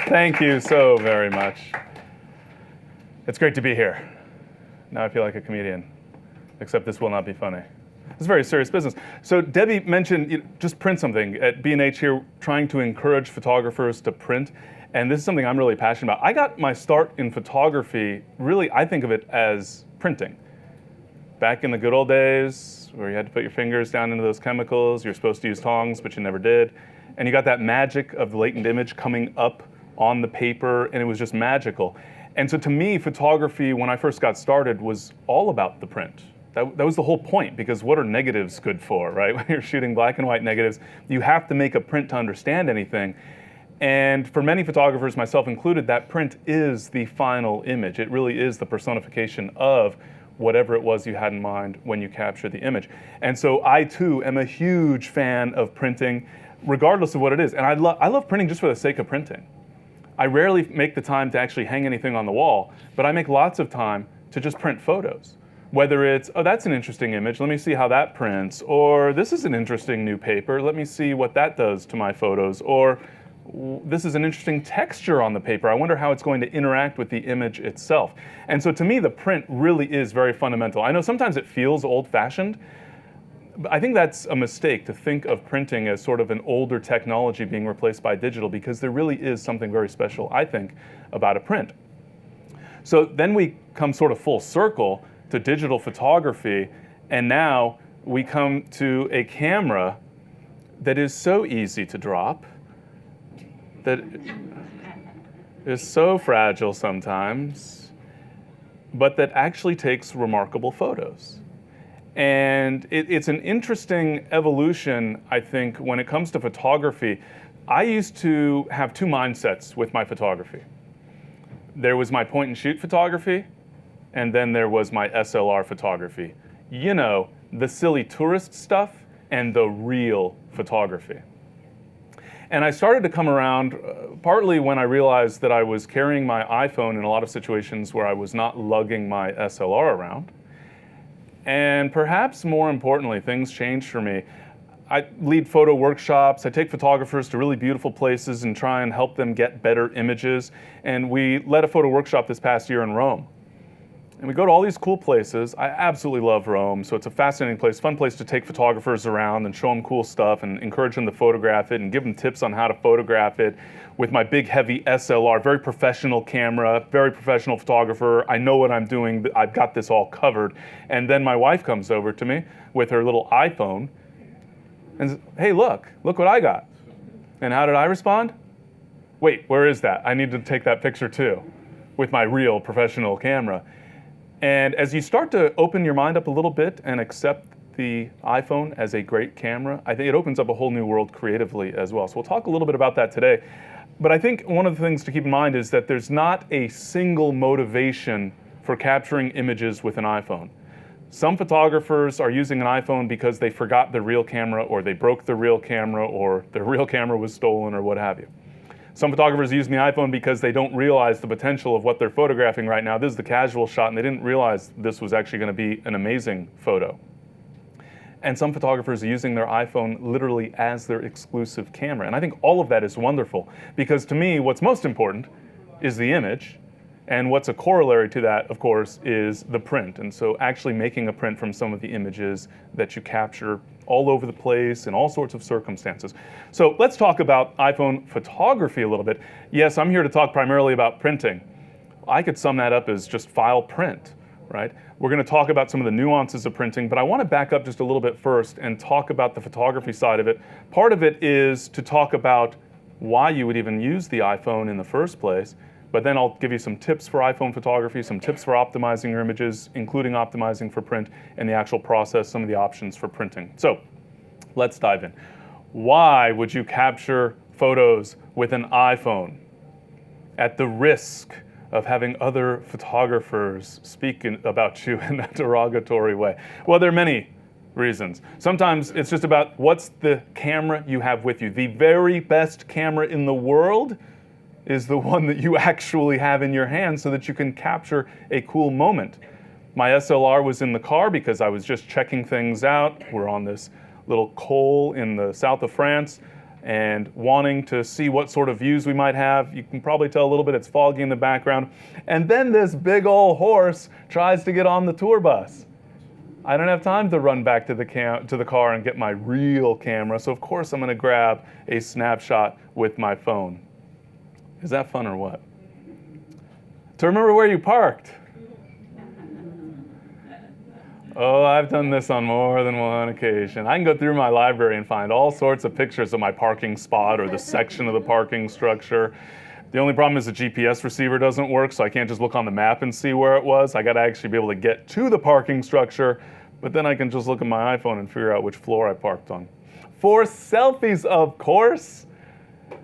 Thank you so very much. It's great to be here. Now I feel like a comedian, except this will not be funny. It's very serious business. So Debbie mentioned just print something. At B&H here, trying to encourage photographers to print. And this is something I'm really passionate about. I got my start in photography, really, I think of it as printing. Back in the good old days, where you had to put your fingers down into those chemicals, you're supposed to use tongs, but you never did. And you got that magic of the latent image coming up on the paper, and it was just magical. And so to me, photography, when I first got started, was all about the print. That was the whole point, because what are negatives good for, right? When you're shooting black and white negatives, you have to make a print to understand anything. And for many photographers, myself included, that print is the final image. It really is the personification of whatever it was you had in mind when you captured the image. And so I too am a huge fan of printing, regardless of what it is. And I love printing just for the sake of printing. I rarely make the time to actually hang anything on the wall, but I make lots of time to just print photos. Whether it's, oh, that's an interesting image, let me see how that prints, or this is an interesting new paper, let me see what that does to my photos, or this is an interesting texture on the paper, I wonder how it's going to interact with the image itself. And so to me, the print really is very fundamental. I know sometimes it feels old-fashioned, but I think that's a mistake to think of printing as sort of an older technology being replaced by digital, because there really is something very special, I think, about a print. So then we come sort of full circle to digital photography, and now we come to a camera that is so easy to drop, that is so fragile sometimes, but that actually takes remarkable photos. And it's an interesting evolution, I think, when it comes to photography. I used to have two mindsets with my photography. There was my point and shoot photography, and then there was my SLR photography. You know, the silly tourist stuff and the real photography. And I started to come around partly when I realized that I was carrying my iPhone in a lot of situations where I was not lugging my SLR around. And perhaps more importantly, things changed for me. I lead photo workshops. I take photographers to really beautiful places and try and help them get better images. And we led a photo workshop this past year in Rome. And we go to all these cool places. I absolutely love Rome, so it's a fascinating place, fun place to take photographers around and show them cool stuff and encourage them to photograph it and give them tips on how to photograph it with my big heavy SLR, very professional camera, very professional photographer. I know what I'm doing. I've got this all covered. And then my wife comes over to me with her little iPhone and says, hey, look what I got. And how did I respond? Wait, where is that? I need to take that picture too with my real professional camera. And as you start to open your mind up a little bit and accept the iPhone as a great camera, I think it opens up a whole new world creatively as well. So we'll talk a little bit about that today. But I think one of the things to keep in mind is that there's not a single motivation for capturing images with an iPhone. Some photographers are using an iPhone because they forgot the real camera, or they broke the real camera, or the real camera was stolen, or what have you. Some photographers use the iPhone because they don't realize the potential of what they're photographing right now. This is the casual shot, and they didn't realize this was actually going to be an amazing photo. And some photographers are using their iPhone literally as their exclusive camera. And I think all of that is wonderful, because to me, what's most important is the image. And what's a corollary to that, of course, is the print. And so actually making a print from some of the images that you capture all over the place in all sorts of circumstances. So let's talk about iPhone photography a little bit. Yes, I'm here to talk primarily about printing. I could sum that up as just file print, right? We're going to talk about some of the nuances of printing, but I want to back up just a little bit first and talk about the photography side of it. Part of it is to talk about why you would even use the iPhone in the first place. But then I'll give you some tips for iPhone photography, some tips for optimizing your images, including optimizing for print, and the actual process, some of the options for printing. So let's dive in. Why would you capture photos with an iPhone at the risk of having other photographers speak about you in a derogatory way? Well, there are many reasons. Sometimes it's just about what's the camera you have with you. The very best camera in the world is the one that you actually have in your hand so that you can capture a cool moment. My SLR was in the car because I was just checking things out. We're on this little col in the south of France, and wanting to see what sort of views we might have. You can probably tell a little bit it's foggy in the background. And then this big old horse tries to get on the tour bus. I don't have time to run back to the car and get my real camera, so of course I'm going to grab a snapshot with my phone. Is that fun or what? To remember where you parked. Oh, I've done this on more than one occasion. I can go through my library and find all sorts of pictures of my parking spot or the section of the parking structure. The only problem is the GPS receiver doesn't work, so I can't just look on the map and see where it was. I got to actually be able to get to the parking structure, but then I can just look at my iPhone and figure out which floor I parked on. For selfies, of course.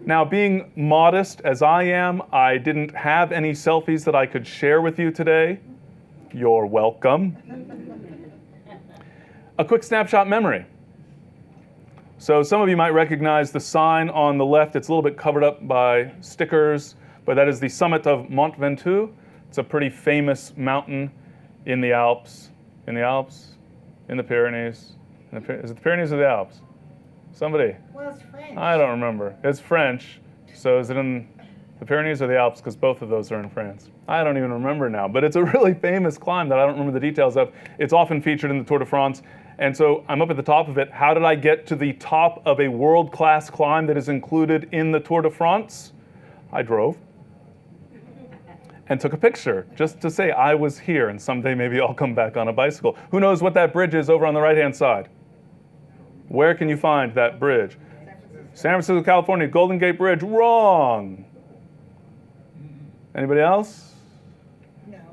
Now, being modest as I am, I didn't have any selfies that I could share with you today. You're welcome. A quick snapshot memory. So some of you might recognize the sign on the left. It's a little bit covered up by stickers, but that is the summit of Mont Ventoux. It's a pretty famous mountain in the Alps. In the Alps? In the Pyrenees? Is it the Pyrenees or the Alps? Somebody? Well, it's French. I don't remember. It's French. So is it in the Pyrenees or the Alps? Because both of those are in France. I don't even remember now. But it's a really famous climb that I don't remember the details of. It's often featured in the Tour de France. And so I'm up at the top of it. How did I get to the top of a world-class climb that is included in the Tour de France? I drove and took a picture just to say I was here, and someday maybe I'll come back on a bicycle. Who knows what that bridge is over on the right-hand side? Where can you find that bridge? San Francisco, California, Golden Gate Bridge. Wrong. Anybody else?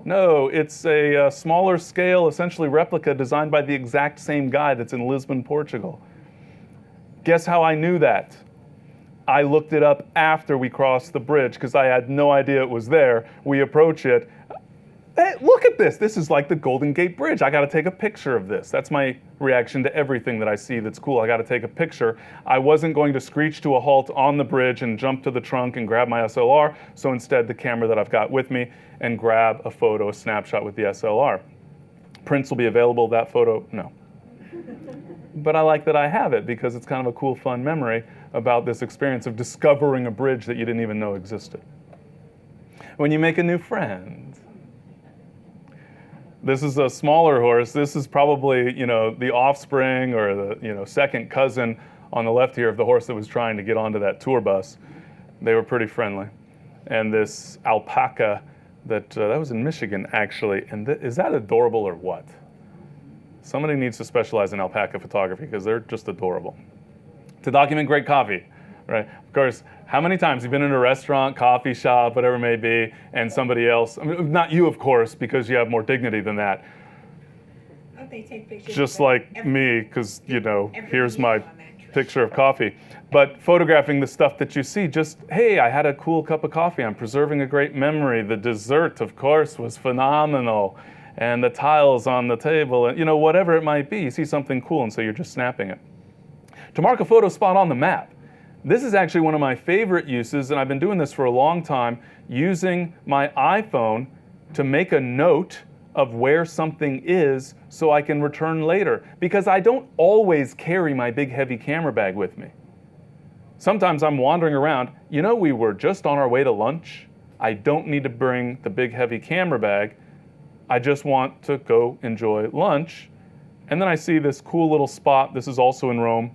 No, it's a smaller scale, essentially replica designed by the exact same guy that's in Lisbon, Portugal. Guess how I knew that? I looked it up after we crossed the bridge because I had no idea it was there. We approach it. Hey, look at this. This is like the Golden Gate Bridge. I got to take a picture of this. That's my reaction to everything that I see that's cool. I got to take a picture. I wasn't going to screech to a halt on the bridge and jump to the trunk and grab my SLR. So instead, the camera that I've got with me and grab a photo, a snapshot with the SLR. Prints will be available. That photo, no. But I like that I have it because it's kind of a cool, fun memory about this experience of discovering a bridge that you didn't even know existed. When you make a new friend. This is a smaller horse. This is probably, the offspring or the, second cousin on the left here of the horse that was trying to get onto that tour bus. They were pretty friendly. And this alpaca that was in Michigan, actually. And is that adorable or what? Somebody needs to specialize in alpaca photography because they're just adorable. To document great coffee, right? Of course, how many times you've been in a restaurant, coffee shop, whatever it may be, and somebody else, not you, of course, because you have more dignity than that. Don't they take pictures just like me, because, here's my picture of coffee. But photographing the stuff that you see, just, hey, I had a cool cup of coffee. I'm preserving a great memory. The dessert, of course, was phenomenal. And the tiles on the table, and whatever it might be, you see something cool, and so you're just snapping it. To mark a photo spot on the map. This is actually one of my favorite uses, and I've been doing this for a long time, using my iPhone to make a note of where something is so I can return later. Because I don't always carry my big heavy camera bag with me. Sometimes I'm wandering around. We were just on our way to lunch. I don't need to bring the big heavy camera bag. I just want to go enjoy lunch. And then I see this cool little spot. This is also in Rome.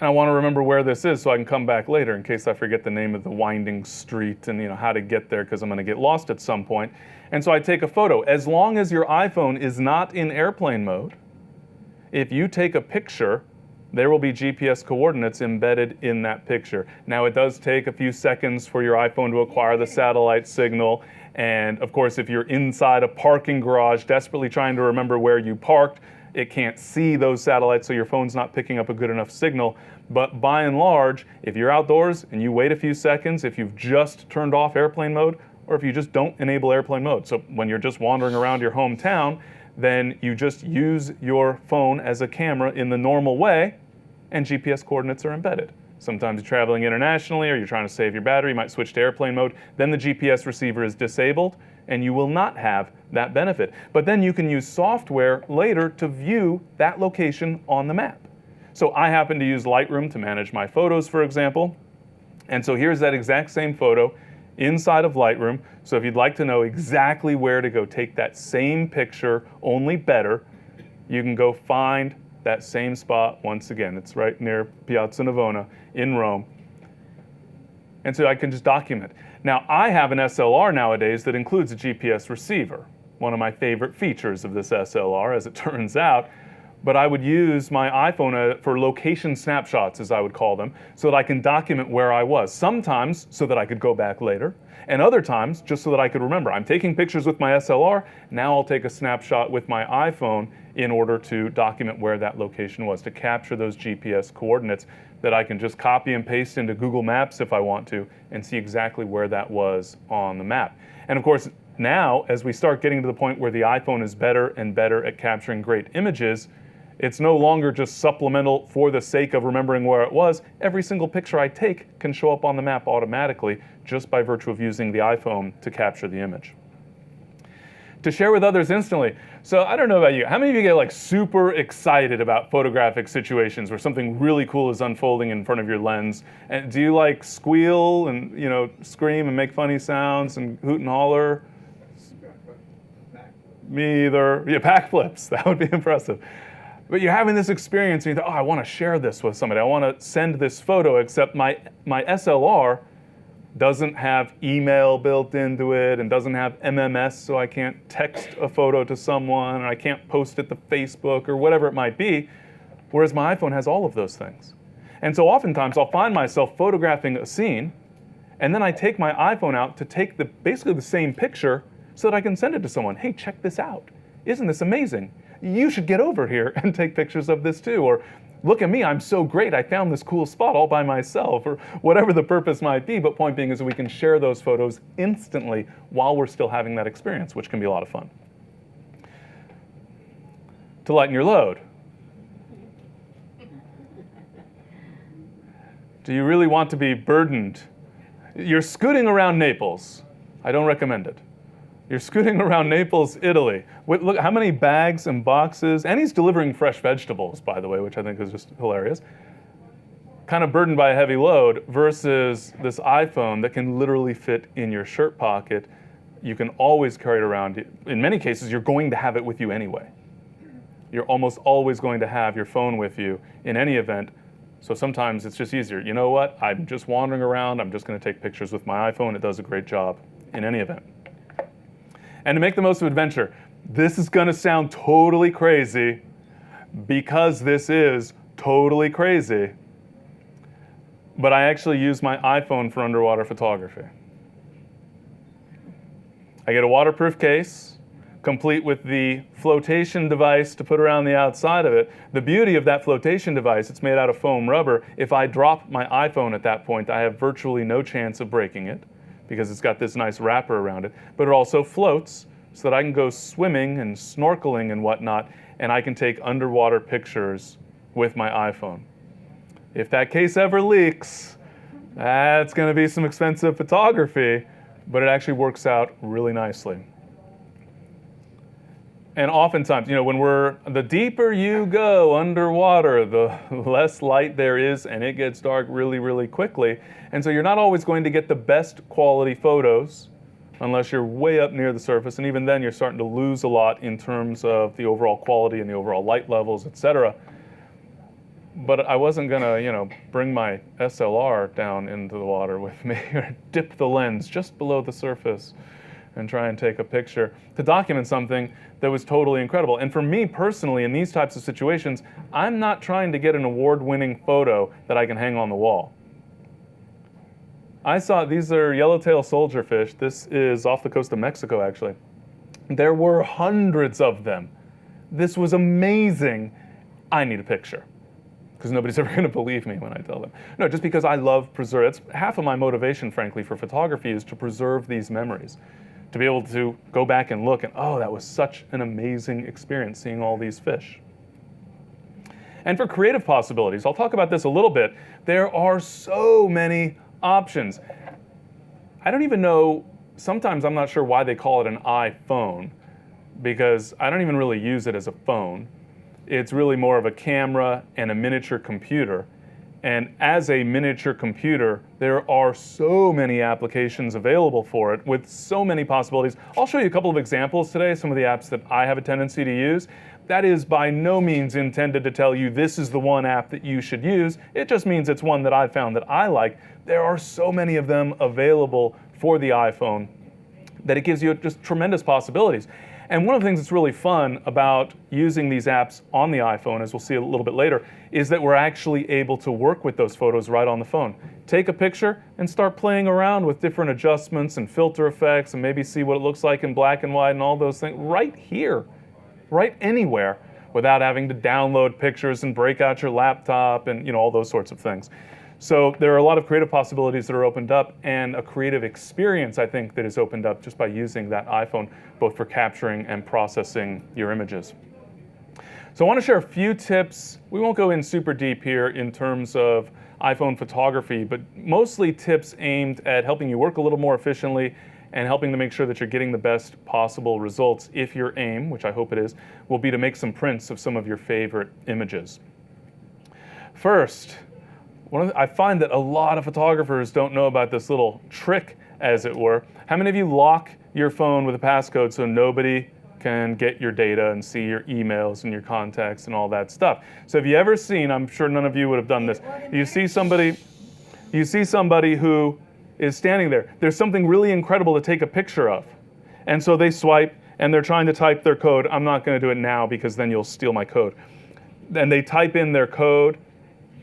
And I want to remember where this is so I can come back later in case I forget the name of the winding street and how to get there because I'm going to get lost at some point. And so I take a photo. As long as your iPhone is not in airplane mode, if you take a picture, there will be GPS coordinates embedded in that picture. Now it does take a few seconds for your iPhone to acquire the satellite signal. And of course, if you're inside a parking garage desperately trying to remember where you parked, it can't see those satellites, so your phone's not picking up a good enough signal. But by and large, if you're outdoors and you wait a few seconds, if you've just turned off airplane mode, or if you just don't enable airplane mode, so when you're just wandering around your hometown, then you just use your phone as a camera in the normal way, and GPS coordinates are embedded. Sometimes you're traveling internationally or you're trying to save your battery, you might switch to airplane mode, then the GPS receiver is disabled, and you will not have that benefit. But then you can use software later to view that location on the map. So I happen to use Lightroom to manage my photos, for example. And so here's that exact same photo inside of Lightroom. So if you'd like to know exactly where to go take that same picture, only better, you can go find that same spot once again. It's right near Piazza Navona in Rome. And so I can just document. Now, I have an SLR nowadays that includes a GPS receiver, one of my favorite features of this SLR, as it turns out. But I would use my iPhone for location snapshots, as I would call them, so that I can document where I was. Sometimes so that I could go back later, and other times just so that I could remember. I'm taking pictures with my SLR, now I'll take a snapshot with my iPhone in order to document where that location was, to capture those GPS coordinates that I can just copy and paste into Google Maps if I want to, and see exactly where that was on the map. And of course, now, as we start getting to the point where the iPhone is better and better at capturing great images, it's no longer just supplemental for the sake of remembering where it was. Every single picture I take can show up on the map automatically just by virtue of using the iPhone to capture the image. To share with others instantly. So I don't know about you, how many of you get like super excited about photographic situations where something really cool is unfolding in front of your lens? And do you like squeal and scream and make funny sounds and hoot and holler? Me either. Yeah, backflips, that would be impressive. But you're having this experience and you think, oh, I want to share this with somebody. I want to send this photo, except my SLR doesn't have email built into it and doesn't have MMS, so I can't text a photo to someone, and I can't post it to Facebook or whatever it might be, whereas my iPhone has all of those things. And so oftentimes I'll find myself photographing a scene, and then I take my iPhone out to take basically the same picture so that I can send it to someone. Hey, check this out. Isn't this amazing? You should get over here and take pictures of this too. Or look at me, I'm so great, I found this cool spot all by myself, or whatever the purpose might be. But point being is that we can share those photos instantly while we're still having that experience, which can be a lot of fun. To lighten your load. Do you really want to be burdened? You're scooting around Naples. I don't recommend it. You're scooting around Naples, Italy. Look how many bags and boxes, and he's delivering fresh vegetables, by the way, which I think is just hilarious. Kind of burdened by a heavy load versus this iPhone that can literally fit in your shirt pocket. You can always carry it around. In many cases, you're going to have it with you anyway. You're almost always going to have your phone with you in any event. So sometimes it's just easier. You know what? I'm just wandering around. I'm just going to take pictures with my iPhone. It does a great job in any event. And to make the most of adventure, this is going to sound totally crazy because this is totally crazy, but I actually use my iPhone for underwater photography. I get a waterproof case, complete with the flotation device to put around the outside of it. The beauty of that flotation device, it's made out of foam rubber. If I drop my iPhone at that point, I have virtually no chance of breaking it, because it's got this nice wrapper around it, but it also floats so that I can go swimming and snorkeling and whatnot, and I can take underwater pictures with my iPhone. If that case ever leaks, that's going to be some expensive photography, but it actually works out really nicely. And oftentimes, when the deeper you go underwater, the less light there is, and it gets dark really, really quickly. And so you're not always going to get the best quality photos unless you're way up near the surface. And even then, you're starting to lose a lot in terms of the overall quality and the overall light levels, etc. But I wasn't going to, bring my SLR down into the water with me or dip the lens just below the surface and try and take a picture to document something that was totally incredible. And for me personally, in these types of situations, I'm not trying to get an award-winning photo that I can hang on the wall. These are yellowtail soldierfish. This is off the coast of Mexico, actually. There were hundreds of them. This was amazing. I need a picture, because nobody's ever going to believe me when I tell them. No, just because I love preserve. It's half of my motivation, frankly, for photography is to preserve these memories. To be able to go back and look and, oh, that was such an amazing experience seeing all these fish. And for creative possibilities, I'll talk about this a little bit. There are so many options. I don't even know, sometimes I'm not sure why they call it an iPhone, because I don't even really use it as a phone. It's really more of a camera and a miniature computer. And as a miniature computer, there are so many applications available for it with so many possibilities. I'll show you a couple of examples today, some of the apps that I have a tendency to use. That is by no means intended to tell you this is the one app that you should use. It just means it's one that I've found that I like. There are so many of them available for the iPhone that it gives you just tremendous possibilities. And one of the things that's really fun about using these apps on the iPhone, as we'll see a little bit later, is that we're actually able to work with those photos right on the phone. Take a picture and start playing around with different adjustments and filter effects and maybe see what it looks like in black and white and all those things right here, right anywhere, without having to download pictures and break out your laptop and all those sorts of things. So there are a lot of creative possibilities that are opened up and a creative experience, I think, that is opened up just by using that iPhone, both for capturing and processing your images. So I want to share a few tips. We won't go in super deep here in terms of iPhone photography, but mostly tips aimed at helping you work a little more efficiently and helping to make sure that you're getting the best possible results if your aim, which I hope it is, will be to make some prints of some of your favorite images. First, I find that a lot of photographers don't know about this little trick, as it were. How many of you lock your phone with a passcode so nobody can get your data and see your emails and your contacts and all that stuff? So have you ever seen, I'm sure none of you would have done this, you see somebody who is standing there. There's something really incredible to take a picture of. And so they swipe and they're trying to type their code. I'm not going to do it now because then you'll steal my code. And they type in their code,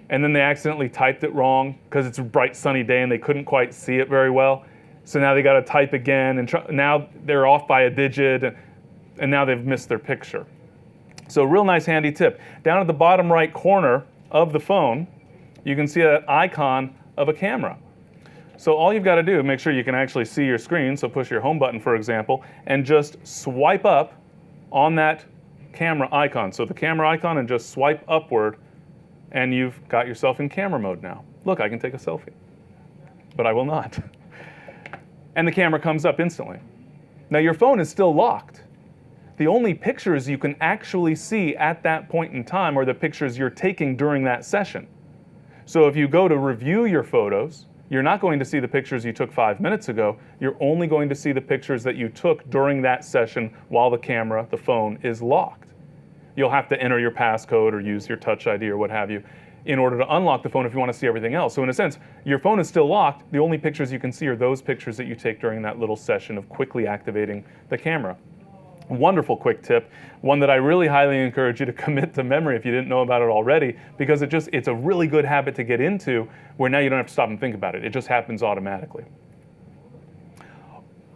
and then they accidentally typed it wrong because it's a bright sunny day and they couldn't quite see it very well. So now they got to type again, and now they're off by a digit, and now they've missed their picture. So real nice handy tip. Down at the bottom right corner of the phone, you can see that icon of a camera. So all you've got to do, make sure you can actually see your screen, so push your home button, for example, and just swipe up on that camera icon. So the camera icon, and just swipe upward, and you've got yourself in camera mode now. Look, I can take a selfie, but I will not. And the camera comes up instantly. Now your phone is still locked. The only pictures you can actually see at that point in time are the pictures you're taking during that session. So if you go to review your photos, you're not going to see the pictures you took 5 minutes ago. You're only going to see the pictures that you took during that session while the camera, the phone, is locked. You'll have to enter your passcode or use your Touch ID or what have you in order to unlock the phone if you want to see everything else. So in a sense, your phone is still locked. The only pictures you can see are those pictures that you take during that little session of quickly activating the camera. Wonderful quick tip, one that I really highly encourage you to commit to memory if you didn't know about it already, because it's a really good habit to get into where now you don't have to stop and think about it. It just happens automatically.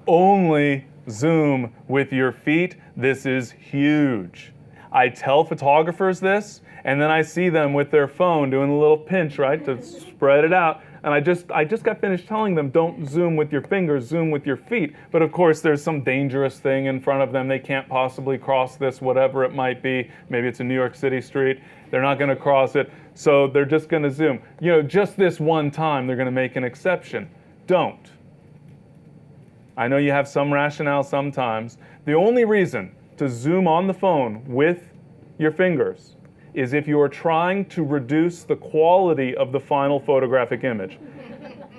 Only zoom with your feet. This is huge. I tell photographers this, and then I see them with their phone doing a little pinch, right, to spread it out. And I just got finished telling them, don't zoom with your fingers, zoom with your feet. But of course, there's some dangerous thing in front of them. They can't possibly cross this, whatever it might be. Maybe it's a New York City street. They're not going to cross it, so they're just going to zoom. Just this one time, they're going to make an exception. Don't. I know you have some rationale sometimes. The only reason to zoom on the phone with your fingers is if you are trying to reduce the quality of the final photographic image.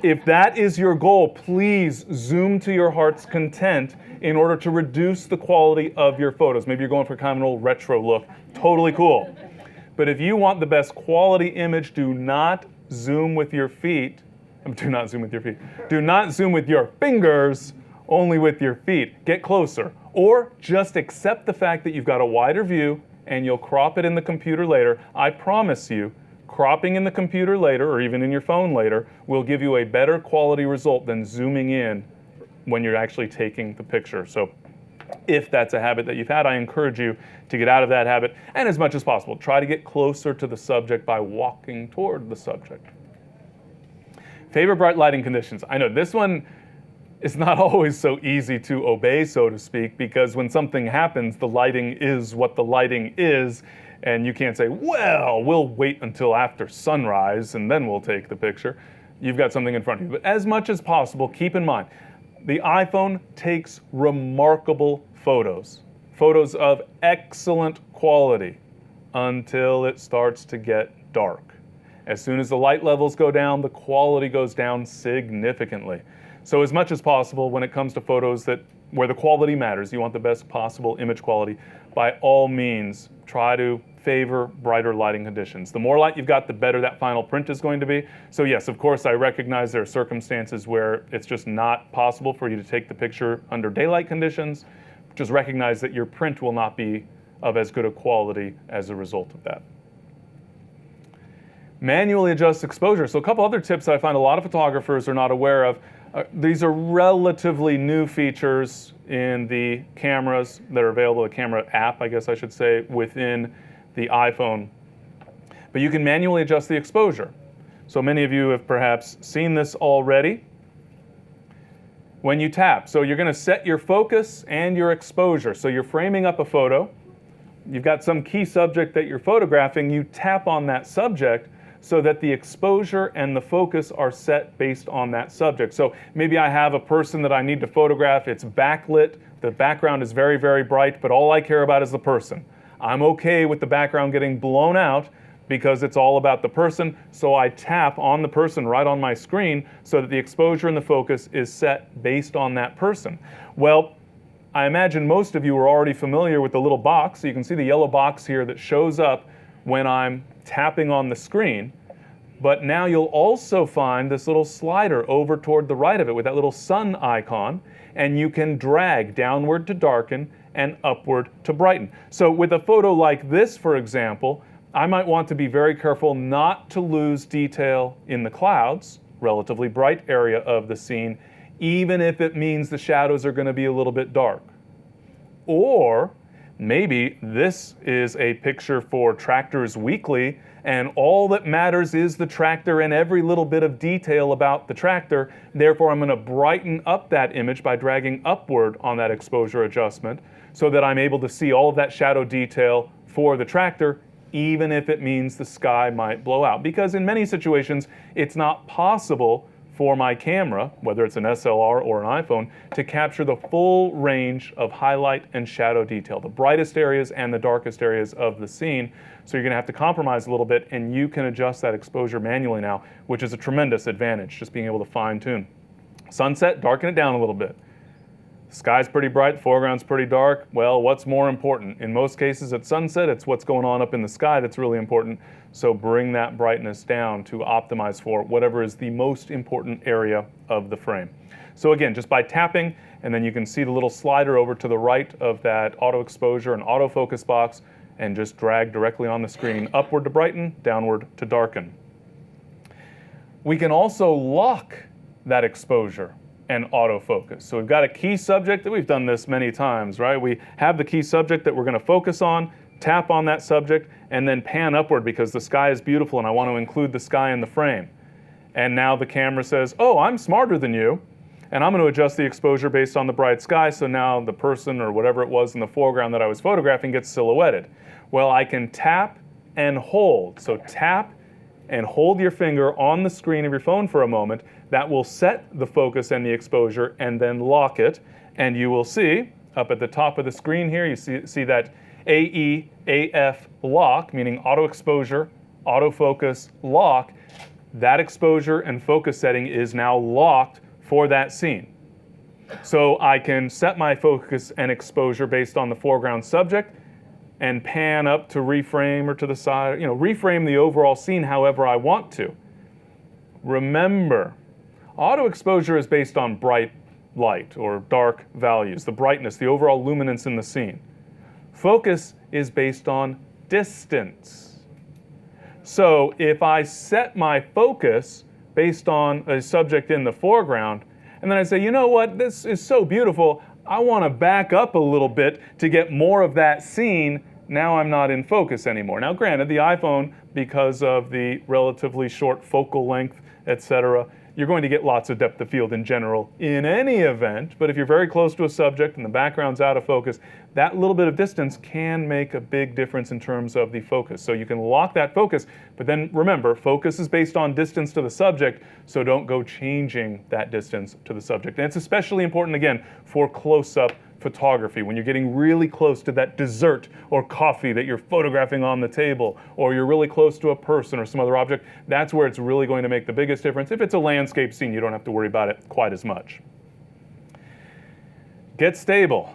If that is your goal, please zoom to your heart's content in order to reduce the quality of your photos. Maybe you're going for kind of an old retro look. Totally cool. But if you want the best quality image, do not zoom with your feet. Do not zoom with your feet. Do not zoom with your fingers, only with your feet. Get closer. Or just accept the fact that you've got a wider view and you'll crop it in the computer later. I promise you, cropping in the computer later, or even in your phone later, will give you a better quality result than zooming in when you're actually taking the picture. So if that's a habit that you've had, I encourage you to get out of that habit, and as much as possible, try to get closer to the subject by walking toward the subject. Favorite bright lighting conditions. I know this one is not always so easy to obey, so to speak, because when something happens, the lighting is what the lighting is, and you can't say, well, we'll wait until after sunrise and then we'll take the picture. You've got something in front of you. But as much as possible, keep in mind, the iPhone takes remarkable photos of excellent quality. until it starts to get dark. As soon as the light levels go down, the quality goes down significantly. So as much as possible, when it comes to photos where the quality matters, you want the best possible image quality, by all means, try to favor brighter lighting conditions. The more light you've got, the better that final print is going to be. So yes, of course, I recognize there are circumstances where it's just not possible for you to take the picture under daylight conditions. Just recognize that your print will not be of as good a quality as a result of that. Manually adjust exposure. So a couple other tips that I find a lot of photographers are not aware of. These are relatively new features in the cameras that are available, the camera app, I guess I should say, within the iPhone. But you can manually adjust the exposure. So many of you have perhaps seen this already. When you tap, so you're going to set your focus and your exposure. So you're framing up a photo. You've got some key subject that you're photographing. You tap on that subject so that the exposure and the focus are set based on that subject. So maybe I have a person that I need to photograph. It's backlit. The background is very, very bright, but all I care about is the person. I'm okay with the background getting blown out because it's all about the person. So I tap on the person right on my screen so that the exposure and the focus is set based on that person. Well, I imagine most of you are already familiar with the little box. So you can see the yellow box here that shows up when I'm tapping on the screen. But now you'll also find this little slider over toward the right of it with that little sun icon, and you can drag downward to darken and upward to brighten. So with a photo like this, for example, I might want to be very careful not to lose detail in the clouds, relatively bright area of the scene, even if it means the shadows are going to be a little bit dark. Or maybe this is a picture for Tractors Weekly, and all that matters is the tractor and every little bit of detail about the tractor. Therefore, I'm going to brighten up that image by dragging upward on that exposure adjustment so that I'm able to see all of that shadow detail for the tractor, even if it means the sky might blow out. Because in many situations, it's not possible for my camera, whether it's an SLR or an iPhone, to capture the full range of highlight and shadow detail, the brightest areas and the darkest areas of the scene. So you're going to have to compromise a little bit, and you can adjust that exposure manually now, which is a tremendous advantage, just being able to fine tune. Sunset, darken it down a little bit. The sky's pretty bright, the foreground's pretty dark. Well, what's more important? In most cases at sunset, it's what's going on up in the sky that's really important. So bring that brightness down to optimize for whatever is the most important area of the frame. So again, just by tapping, and then you can see the little slider over to the right of that auto exposure and autofocus box, and just drag directly on the screen, upward to brighten, downward to darken. We can also lock that exposure and autofocus. So we've got a key subject that we've done this many times, right? We have the key subject that we're going to focus on, tap on that subject, and then pan upward because the sky is beautiful and I want to include the sky in the frame. And now the camera says, oh, I'm smarter than you, and I'm going to adjust the exposure based on the bright sky, so now the person or whatever it was in the foreground that I was photographing gets silhouetted. Well, I can tap and hold. So tap and hold your finger on the screen of your phone for a moment. That will set the focus and the exposure, and then lock it. And you will see up at the top of the screen here, you see that AEAF lock, meaning auto exposure, autofocus, lock. That exposure and focus setting is now locked for that scene. So I can set my focus and exposure based on the foreground subject and pan up to reframe or to the side, reframe the overall scene however I want to. Remember, auto exposure is based on bright light or dark values, the brightness, the overall luminance in the scene. Focus is based on distance. So if I set my focus based on a subject in the foreground, and then I say, you know what, this is so beautiful, I want to back up a little bit to get more of that scene, now I'm not in focus anymore. Now granted, the iPhone, because of the relatively short focal length, etc., you're going to get lots of depth of field in general in any event, but if you're very close to a subject and the background's out of focus, that little bit of distance can make a big difference in terms of the focus. So you can lock that focus, but then remember, focus is based on distance to the subject, so don't go changing that distance to the subject. And it's especially important, again, for close-up photography, when you're getting really close to that dessert or coffee that you're photographing on the table, or you're really close to a person or some other object, that's where it's really going to make the biggest difference. If it's a landscape scene, you don't have to worry about it quite as much. Get stable.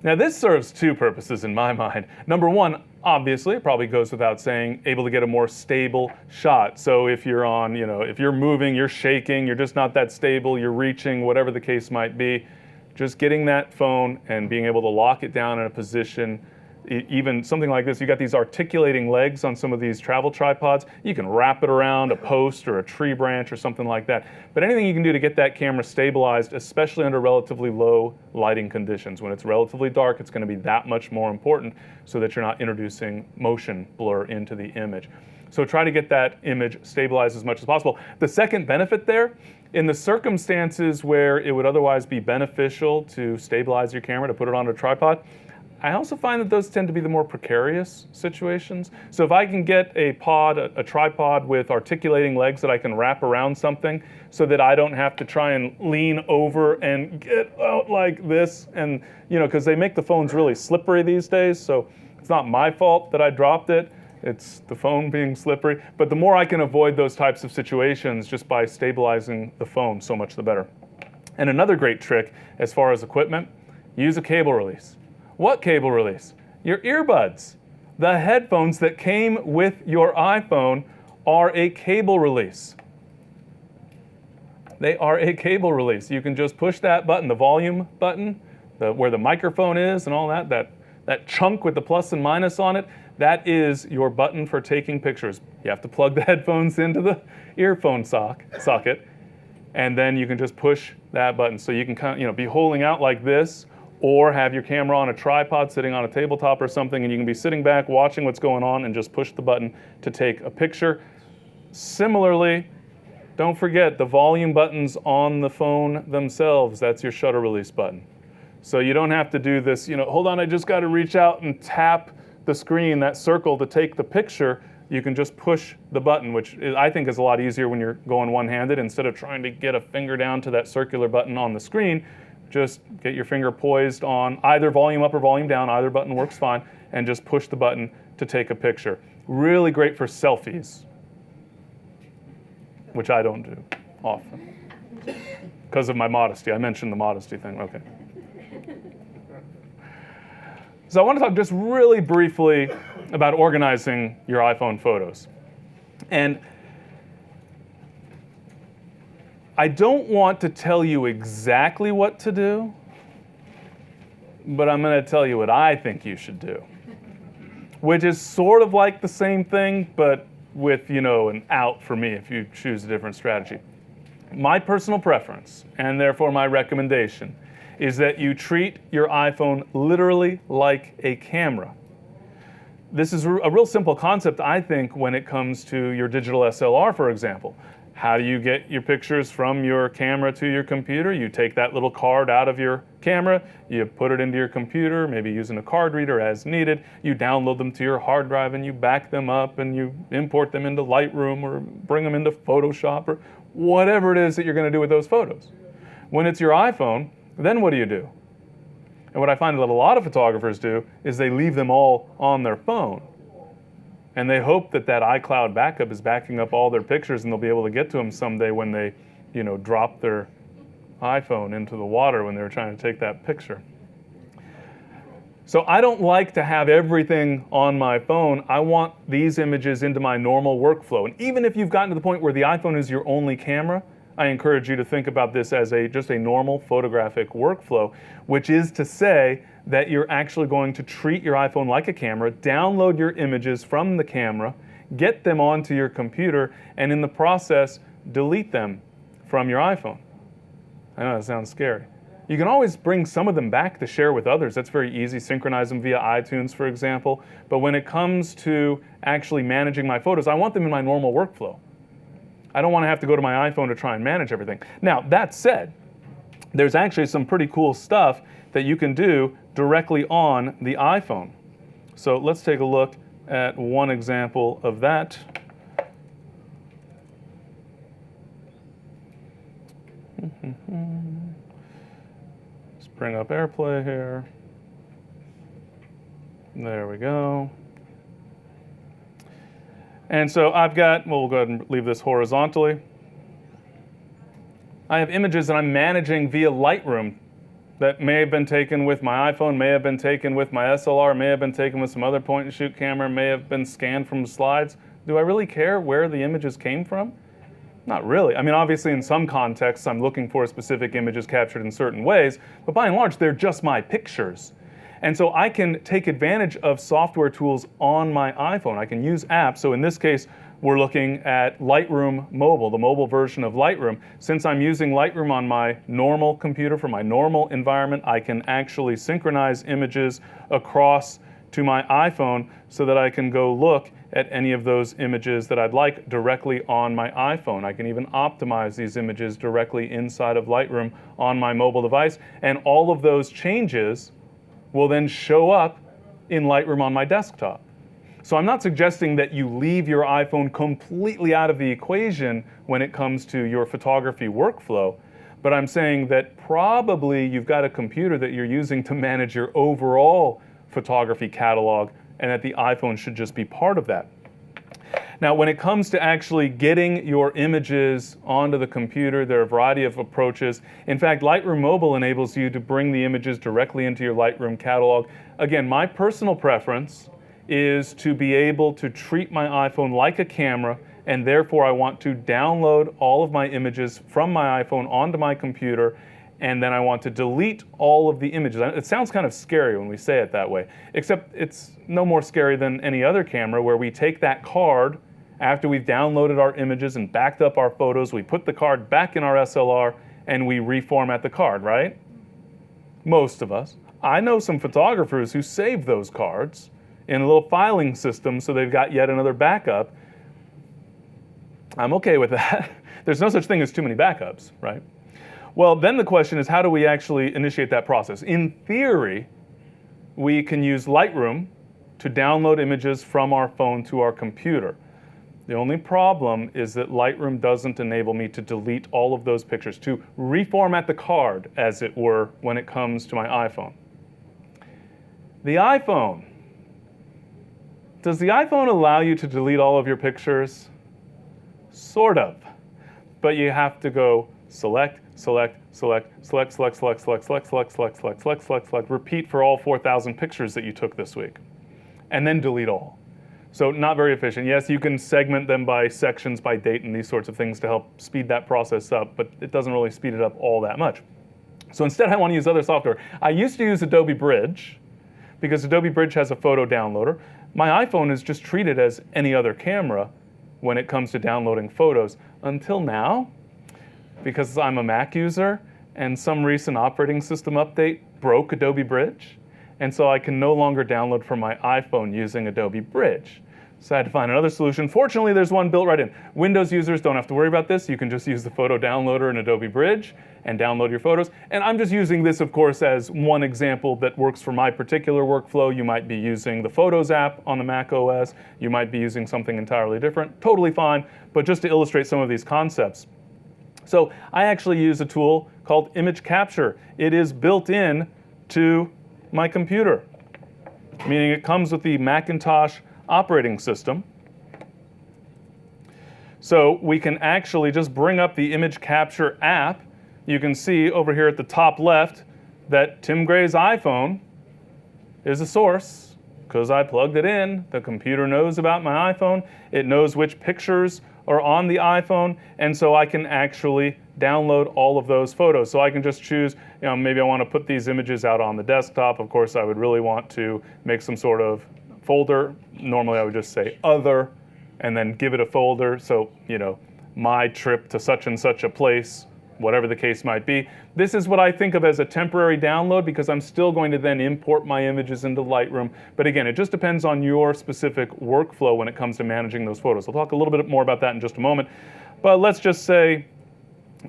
Now this serves two purposes in my mind. Number one, obviously, it probably goes without saying, able to get a more stable shot. So if you're on, if you're moving, you're shaking, you're just not that stable, you're reaching, whatever the case might be, just getting that phone and being able to lock it down in a position, even something like this, you got these articulating legs on some of these travel tripods, you can wrap it around a post or a tree branch or something like that. But anything you can do to get that camera stabilized, especially under relatively low lighting conditions. When it's relatively dark, it's going to be that much more important so that you're not introducing motion blur into the image. So try to get that image stabilized as much as possible. The second benefit there, in the circumstances where it would otherwise be beneficial to stabilize your camera, to put it on a tripod, I also find that those tend to be the more precarious situations. So if I can get a tripod with articulating legs that I can wrap around something so that I don't have to try and lean over and get out like this, and because they make the phones really slippery these days, so it's not my fault that I dropped it, it's the phone being slippery. But the more I can avoid those types of situations just by stabilizing the phone, so much the better. And another great trick as far as equipment, use a cable release. What cable release? Your earbuds. The headphones that came with your iPhone are a cable release. They are a cable release. You can just push that button, the volume button, where the microphone is and all that chunk with the plus and minus on it, that is your button for taking pictures. You have to plug the headphones into the earphone socket, and then you can just push that button. So you can be holding out like this, or have your camera on a tripod sitting on a tabletop or something, and you can be sitting back watching what's going on and just push the button to take a picture. Similarly, don't forget the volume buttons on the phone themselves. That's your shutter release button. So you don't have to do this, hold on, I just got to reach out and tap the screen, that circle, to take the picture. You can just push the button, which I think is a lot easier when you're going one-handed. Instead of trying to get a finger down to that circular button on the screen, just get your finger poised on either volume up or volume down, either button works fine, and just push the button to take a picture. Really great for selfies, which I don't do often because of my modesty. I mentioned the modesty thing, okay. So I want to talk just really briefly about organizing your iPhone photos. And I don't want to tell you exactly what to do, but I'm going to tell you what I think you should do, which is sort of like the same thing, but with, an out for me if you choose a different strategy. My personal preference, and therefore my recommendation, is that you treat your iPhone literally like a camera. This is a real simple concept, I think, when it comes to your digital SLR, for example. How do you get your pictures from your camera to your computer? You take that little card out of your camera, you put it into your computer, maybe using a card reader as needed. You download them to your hard drive and you back them up and you import them into Lightroom or bring them into Photoshop or whatever it is that you're going to do with those photos. When it's your iPhone, then what do you do? And what I find that a lot of photographers do is they leave them all on their phone. And they hope that iCloud backup is backing up all their pictures and they'll be able to get to them someday when they, drop their iPhone into the water when they're trying to take that picture. So I don't like to have everything on my phone. I want these images into my normal workflow. And even if you've gotten to the point where the iPhone is your only camera, I encourage you to think about this as just a normal photographic workflow, which is to say that you're actually going to treat your iPhone like a camera, download your images from the camera, get them onto your computer, and in the process, delete them from your iPhone. I know that sounds scary. You can always bring some of them back to share with others. That's very easy. Synchronize them via iTunes, for example. But when it comes to actually managing my photos, I want them in my normal workflow. I don't want to have to go to my iPhone to try and manage everything. Now, that said, there's actually some pretty cool stuff that you can do directly on the iPhone. So let's take a look at one example of that. Just bring up AirPlay here. There we go. And so I've got, well, we'll go ahead and leave this horizontally. I have images that I'm managing via Lightroom that may have been taken with my iPhone, may have been taken with my SLR, may have been taken with some other point-and-shoot camera, may have been scanned from slides. Do I really care where the images came from? Not really. I mean, obviously in some contexts I'm looking for specific images captured in certain ways, but by and large they're just my pictures. And so I can take advantage of software tools on my iPhone. I can use apps. So in this case, we're looking at Lightroom Mobile, the mobile version of Lightroom. Since I'm using Lightroom on my normal computer for my normal environment, I can actually synchronize images across to my iPhone so that I can go look at any of those images that I'd like directly on my iPhone. I can even optimize these images directly inside of Lightroom on my mobile device. And all of those changes will then show up in Lightroom on my desktop. So I'm not suggesting that you leave your iPhone completely out of the equation when it comes to your photography workflow, but I'm saying that probably you've got a computer that you're using to manage your overall photography catalog, and that the iPhone should just be part of that. Now, when it comes to actually getting your images onto the computer, there are a variety of approaches. In fact, Lightroom Mobile enables you to bring the images directly into your Lightroom catalog. Again, my personal preference is to be able to treat my iPhone like a camera, and therefore I want to download all of my images from my iPhone onto my computer, and then I want to delete all of the images. It sounds kind of scary when we say it that way, except it's no more scary than any other camera where we take that card after we've downloaded our images and backed up our photos, we put the card back in our SLR and we reformat the card, right? Most of us. I know some photographers who save those cards in a little filing system so they've got yet another backup. I'm okay with that. There's no such thing as too many backups, right? Well, then the question is, how do we actually initiate that process? In theory, we can use Lightroom to download images from our phone to our computer. The only problem is that Lightroom doesn't enable me to delete all of those pictures, to reformat the card, as it were, when it comes to my iPhone. The iPhone. Does the iPhone allow you to delete all of your pictures? Sort of. But you have to go select, select, select, select, select, select, select, select, select, select, select, select, select, select, repeat for all 4,000 pictures that you took this week, and then delete all. So not very efficient. Yes, you can segment them by sections, by date, and these sorts of things to help speed that process up, but it doesn't really speed it up all that much. So instead, I want to use other software. I used to use Adobe Bridge, because Adobe Bridge has a photo downloader. My iPhone is just treated as any other camera when it comes to downloading photos, until now, because I'm a Mac user, and some recent operating system update broke Adobe Bridge, and so I can no longer download from my iPhone using Adobe Bridge. So I had to find another solution. Fortunately, there's one built right in. Windows users don't have to worry about this. You can just use the photo downloader in Adobe Bridge and download your photos. And I'm just using this, of course, as one example that works for my particular workflow. You might be using the Photos app on the Mac OS. You might be using something entirely different. Totally fine, but just to illustrate some of these concepts. So I actually use a tool called Image Capture. It is built in to my computer, meaning it comes with the Macintosh operating system. So we can actually just bring up the Image Capture app. You can see over here at the top left that Tim Gray's iPhone is a source because I plugged it in. The computer knows about my iPhone. It knows which pictures are on the iPhone, and so I can actually download all of those photos. So I can just choose, maybe I want to put these images out on the desktop. Of course, I would really want to make some sort of folder. Normally I would just say other and then give it a folder. So, my trip to such and such a place, whatever the case might be. This is what I think of as a temporary download because I'm still going to then import my images into Lightroom. But again, it just depends on your specific workflow when it comes to managing those photos. I'll talk a little bit more about that in just a moment. But let's just say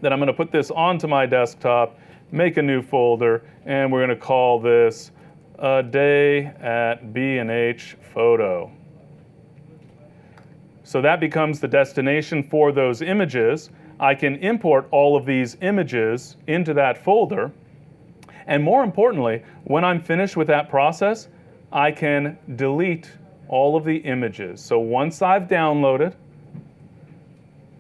that I'm going to put this onto my desktop, make a new folder, and we're going to call this A Day at B&H Photo. So that becomes the destination for those images. I can import all of these images into that folder. And more importantly, when I'm finished with that process, I can delete all of the images. So once I've downloaded,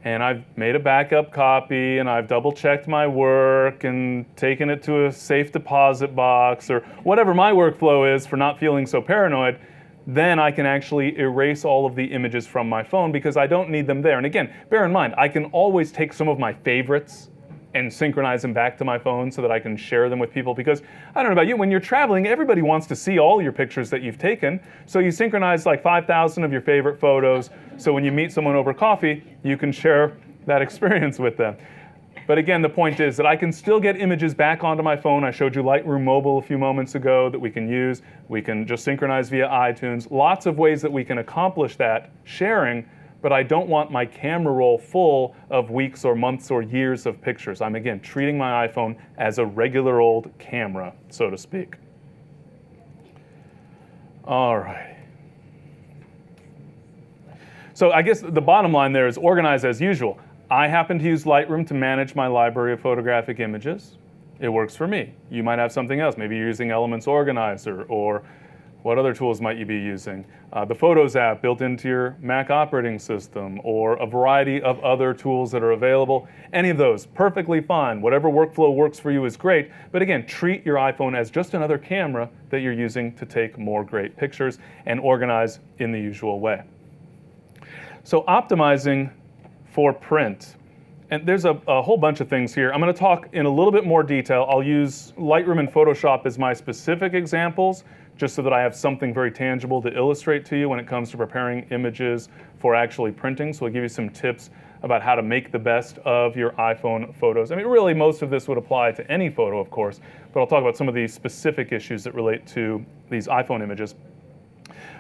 and I've made a backup copy, and I've double checked my work and taken it to a safe deposit box, or whatever my workflow is for not feeling so paranoid, then I can actually erase all of the images from my phone because I don't need them there. And again, bear in mind, I can always take some of my favorites and synchronize them back to my phone so that I can share them with people, because I don't know about you, when you're traveling, everybody wants to see all your pictures that you've taken. So you synchronize like 5,000 of your favorite photos, so when you meet someone over coffee, you can share that experience with them. But again, the point is that I can still get images back onto my phone. I showed you Lightroom Mobile a few moments ago that we can use. We can just synchronize via iTunes. Lots of ways that we can accomplish that sharing, but I don't want my camera roll full of weeks or months or years of pictures. I'm, again, treating my iPhone as a regular old camera, so to speak. All right. So I guess the bottom line there is organize as usual. I happen to use Lightroom to manage my library of photographic images. It works for me. You might have something else. Maybe you're using Elements Organizer, or what other tools might you be using? The Photos app built into your Mac operating system, or a variety of other tools that are available. Any of those, perfectly fine. Whatever workflow works for you is great. But again, treat your iPhone as just another camera that you're using to take more great pictures, and organize in the usual way. So optimizing for print. And there's a whole bunch of things here. I'm going to talk in a little bit more detail. I'll use Lightroom and Photoshop as my specific examples, just so that I have something very tangible to illustrate to you when it comes to preparing images for actually printing. So I'll give you some tips about how to make the best of your iPhone photos. I mean, really, most of this would apply to any photo, of course, but I'll talk about some of the specific issues that relate to these iPhone images.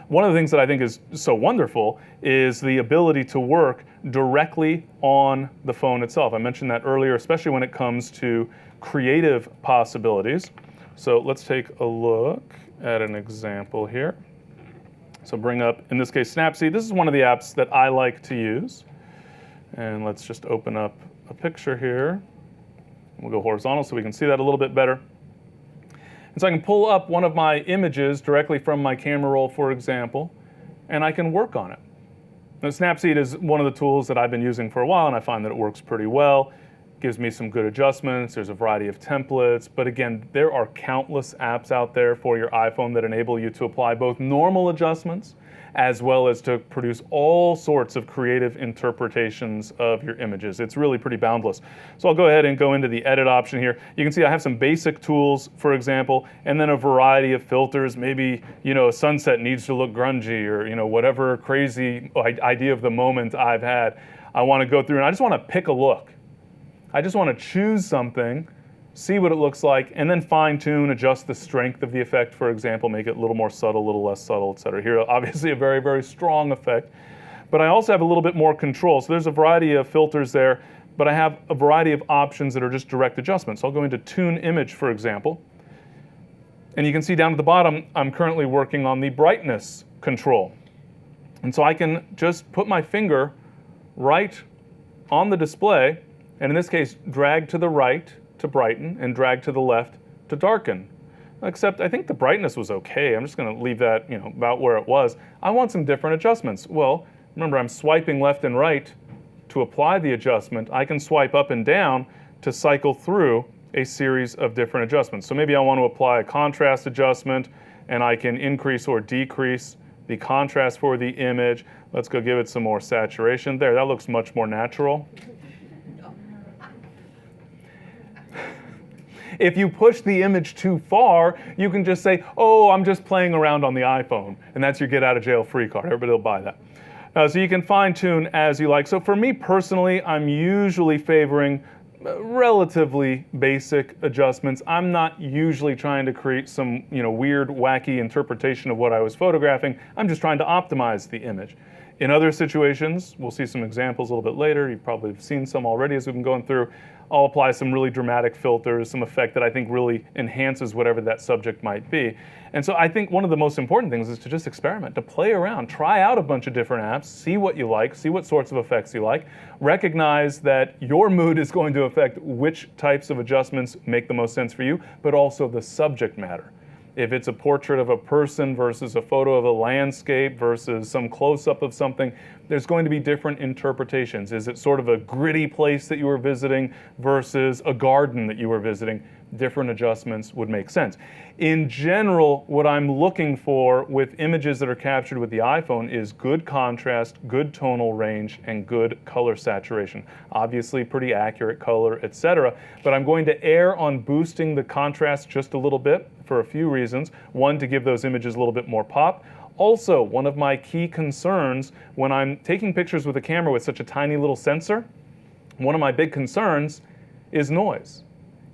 One of the things that I think is so wonderful is the ability to work directly on the phone itself. I mentioned that earlier, especially when it comes to creative possibilities. So let's take a look at an example here. So bring up, in this case, Snapseed. This is one of the apps that I like to use. And let's just open up a picture here. We'll go horizontal so we can see that a little bit better. And so I can pull up one of my images directly from my camera roll, for example, and I can work on it. Now, Snapseed is one of the tools that I've been using for a while, and I find that it works pretty well. Gives me some good adjustments. There's a variety of templates. But again, there are countless apps out there for your iPhone that enable you to apply both normal adjustments as well as to produce all sorts of creative interpretations of your images. It's really pretty boundless. So I'll go ahead and go into the edit option here. You can see I have some basic tools, for example, and then a variety of filters. Maybe, a sunset needs to look grungy, or, whatever crazy idea of the moment I've had. I want to go through and I just want to pick a look. I just want to choose something, see what it looks like, and then fine-tune, adjust the strength of the effect, for example, make it a little more subtle, a little less subtle, etc. Here, obviously a very, very strong effect. But I also have a little bit more control. So there's a variety of filters there, but I have a variety of options that are just direct adjustments. So I'll go into Tune Image, for example. And you can see down at the bottom, I'm currently working on the brightness control. And so I can just put my finger right on the display, and in this case, drag to the right to brighten and drag to the left to darken. Except I think the brightness was okay. I'm just going to leave that, about where it was. I want some different adjustments. Well, remember, I'm swiping left and right to apply the adjustment. I can swipe up and down to cycle through a series of different adjustments. So maybe I want to apply a contrast adjustment, and I can increase or decrease the contrast for the image. Let's go give it some more saturation. There, that looks much more natural. If you push the image too far, you can just say, oh, I'm just playing around on the iPhone. And that's your get out of jail free card. Everybody will buy that. So you can fine tune as you like. So for me personally, I'm usually favoring relatively basic adjustments. I'm not usually trying to create some weird, wacky interpretation of what I was photographing. I'm just trying to optimize the image. In other situations, we'll see some examples a little bit later. You've probably seen some already as we've been going through. I'll apply some really dramatic filters, some effect that I think really enhances whatever that subject might be. And so I think one of the most important things is to just experiment, to play around, try out a bunch of different apps, see what you like, see what sorts of effects you like. Recognize that your mood is going to affect which types of adjustments make the most sense for you, but also the subject matter. If it's a portrait of a person versus a photo of a landscape versus some close-up of something, there's going to be different interpretations. Is it sort of a gritty place that you were visiting versus a garden that you were visiting? Different adjustments would make sense. In general, what I'm looking for with images that are captured with the iPhone is good contrast, good tonal range, and good color saturation. Obviously pretty accurate color, etc. But I'm going to err on boosting the contrast just a little bit for a few reasons. One, to give those images a little bit more pop. Also, one of my key concerns when I'm taking pictures with a camera with such a tiny little sensor, one of my big concerns is noise.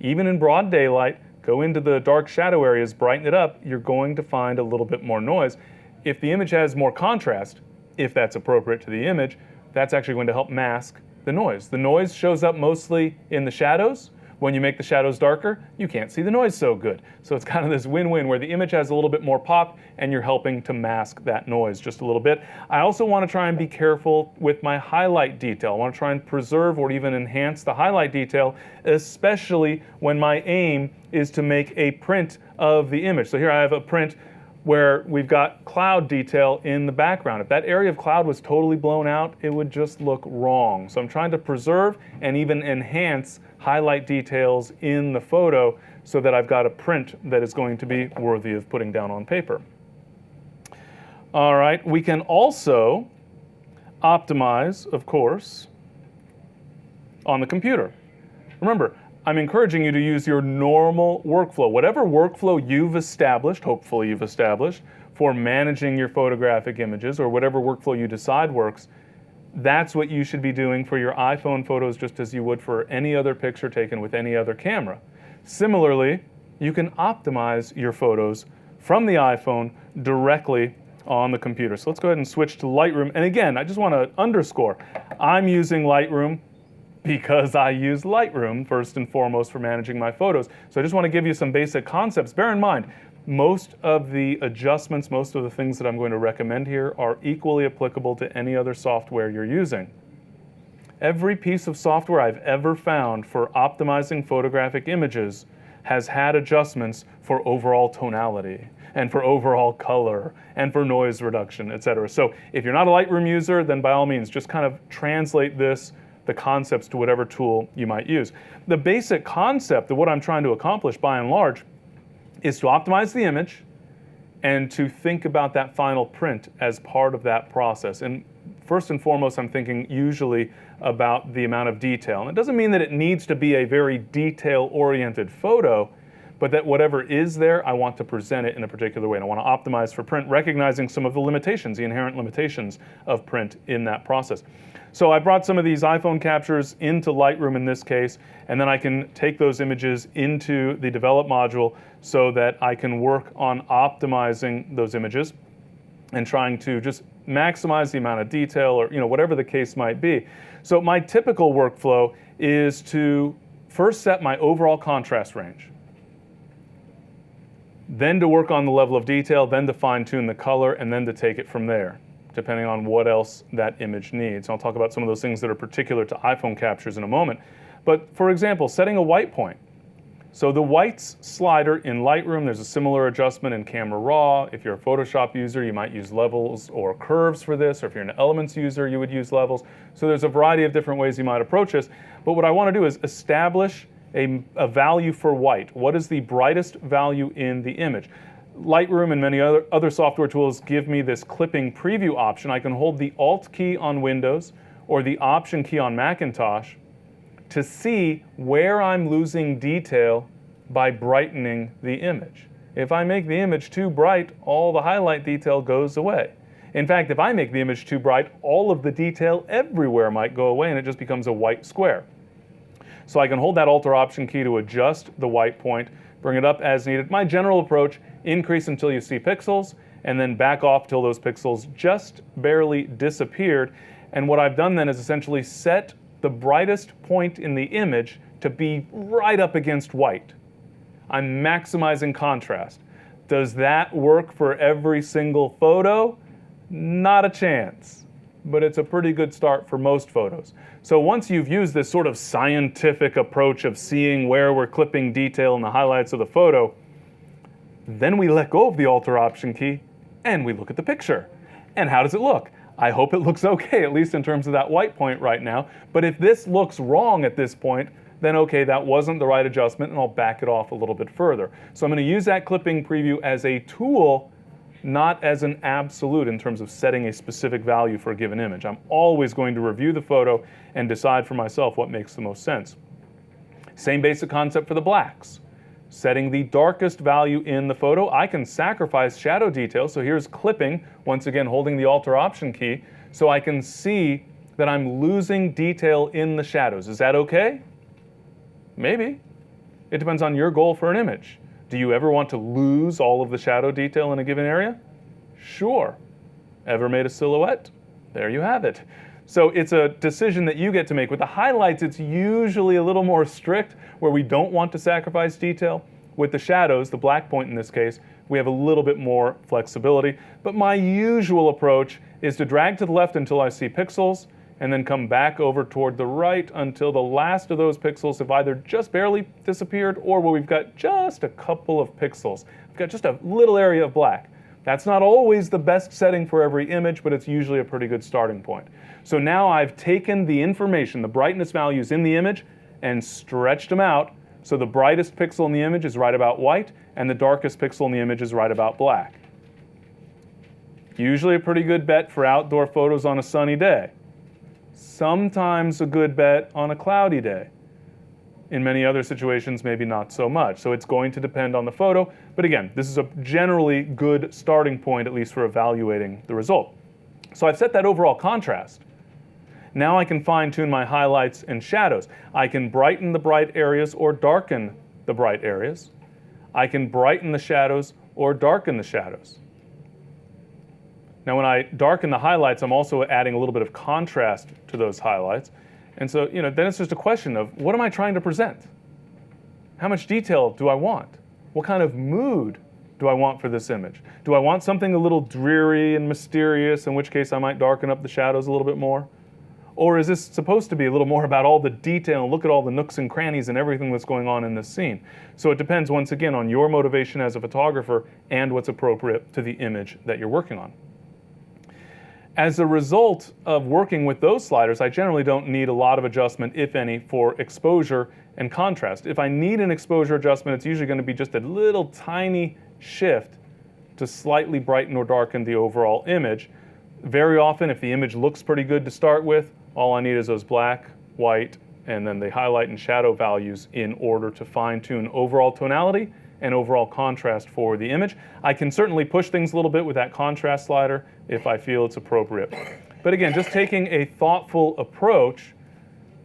Even in broad daylight, go into the dark shadow areas, brighten it up, you're going to find a little bit more noise. If the image has more contrast, if that's appropriate to the image, that's actually going to help mask the noise. The noise shows up mostly in the shadows. When you make the shadows darker, you can't see the noise so good. So it's kind of this win-win where the image has a little bit more pop and you're helping to mask that noise just a little bit. I also want to try and be careful with my highlight detail. I want to try and preserve or even enhance the highlight detail, especially when my aim is to make a print of the image. So here I have a print where we've got cloud detail in the background. If that area of cloud was totally blown out, it would just look wrong. So I'm trying to preserve and even enhance highlight details in the photo so that I've got a print that is going to be worthy of putting down on paper. All right, we can also optimize, of course, on the computer. Remember, I'm encouraging you to use your normal workflow. Whatever workflow you've established, hopefully you've established, for managing your photographic images, or whatever workflow you decide works, that's what you should be doing for your iPhone photos just as you would for any other picture taken with any other camera. Similarly, you can optimize your photos from the iPhone directly on the computer. So let's go ahead and switch to Lightroom. And again, I just want to underscore, I'm using Lightroom because I use Lightroom first and foremost for managing my photos. So I just want to give you some basic concepts. Bear in mind, most of the adjustments, most of the things that I'm going to recommend here are equally applicable to any other software you're using. Every piece of software I've ever found for optimizing photographic images has had adjustments for overall tonality and for overall color and for noise reduction, etc. So if you're not a Lightroom user, then by all means, just kind of translate the concepts to whatever tool you might use. The basic concept of what I'm trying to accomplish by and large is to optimize the image and to think about that final print as part of that process. And first and foremost, I'm thinking usually about the amount of detail. And it doesn't mean that it needs to be a very detail-oriented photo, but that whatever is there, I want to present it in a particular way. And I want to optimize for print, recognizing some of the limitations, the inherent limitations of print in that process. So I brought some of these iPhone captures into Lightroom in this case, and then I can take those images into the Develop module so that I can work on optimizing those images and trying to just maximize the amount of detail or whatever the case might be. So my typical workflow is to first set my overall contrast range, then to work on the level of detail, then to fine-tune the color, and then to take it from there, depending on what else that image needs. I'll talk about some of those things that are particular to iPhone captures in a moment. But for example, setting a white point. So the whites slider in Lightroom, there's a similar adjustment in Camera Raw. If you're a Photoshop user, you might use levels or curves for this, or if you're an Elements user, you would use levels. So there's a variety of different ways you might approach this. But what I want to do is establish a value for white. What is the brightest value in the image? Lightroom and many other software tools give me this clipping preview option. I can hold the Alt key on Windows or the Option key on Macintosh to see where I'm losing detail by brightening the image. If I make the image too bright, all the highlight detail goes away. In fact, if I make the image too bright, all of the detail everywhere might go away and it just becomes a white square. So I can hold that Alt or Option key to adjust the white point, bring it up as needed. My general approach, increase until you see pixels, and then back off till those pixels just barely disappeared. And what I've done then is essentially set the brightest point in the image to be right up against white. I'm maximizing contrast. Does that work for every single photo? Not a chance, but it's a pretty good start for most photos. So once you've used this sort of scientific approach of seeing where we're clipping detail in the highlights of the photo, then we let go of the Alter Option key and we look at the picture. And how does it look? I hope it looks okay, at least in terms of that white point right now. But if this looks wrong at this point, then okay, that wasn't the right adjustment, and I'll back it off a little bit further. So I'm going to use that clipping preview as a tool, not as an absolute in terms of setting a specific value for a given image. I'm always going to review the photo and decide for myself what makes the most sense. Same basic concept for the blacks. Setting the darkest value in the photo, I can sacrifice shadow detail. So here's clipping, once again holding the Alter Option key, so I can see that I'm losing detail in the shadows. Is that okay? Maybe. It depends on your goal for an image. Do you ever want to lose all of the shadow detail in a given area? Sure. Ever made a silhouette? There you have it. So it's a decision that you get to make. With the highlights, it's usually a little more strict, where we don't want to sacrifice detail. With the shadows, the black point in this case, we have a little bit more flexibility. But my usual approach is to drag to the left until I see pixels, and then come back over toward the right until the last of those pixels have either just barely disappeared or where we've got just a couple of pixels. We've got just a little area of black. That's not always the best setting for every image, but it's usually a pretty good starting point. So now I've taken the information, the brightness values in the image, and stretched them out so the brightest pixel in the image is right about white and the darkest pixel in the image is right about black. Usually a pretty good bet for outdoor photos on a sunny day. Sometimes a good bet on a cloudy day. In many other situations, maybe not so much. So it's going to depend on the photo. But again, this is a generally good starting point, at least for evaluating the result. So I've set that overall contrast. Now I can fine-tune my highlights and shadows. I can brighten the bright areas or darken the bright areas. I can brighten the shadows or darken the shadows. Now when I darken the highlights, I'm also adding a little bit of contrast to those highlights. And so, then it's just a question of, what am I trying to present? How much detail do I want? What kind of mood do I want for this image? Do I want something a little dreary and mysterious, in which case I might darken up the shadows a little bit more? Or is this supposed to be a little more about all the detail and look at all the nooks and crannies and everything that's going on in this scene? So it depends, once again, on your motivation as a photographer and what's appropriate to the image that you're working on. As a result of working with those sliders, I generally don't need a lot of adjustment, if any, for exposure and contrast. If I need an exposure adjustment, it's usually going to be just a little tiny shift to slightly brighten or darken the overall image. Very often, if the image looks pretty good to start with, all I need is those black, white, and then the highlight and shadow values in order to fine-tune overall tonality and overall contrast for the image. I can certainly push things a little bit with that contrast slider if I feel it's appropriate. But again, just taking a thoughtful approach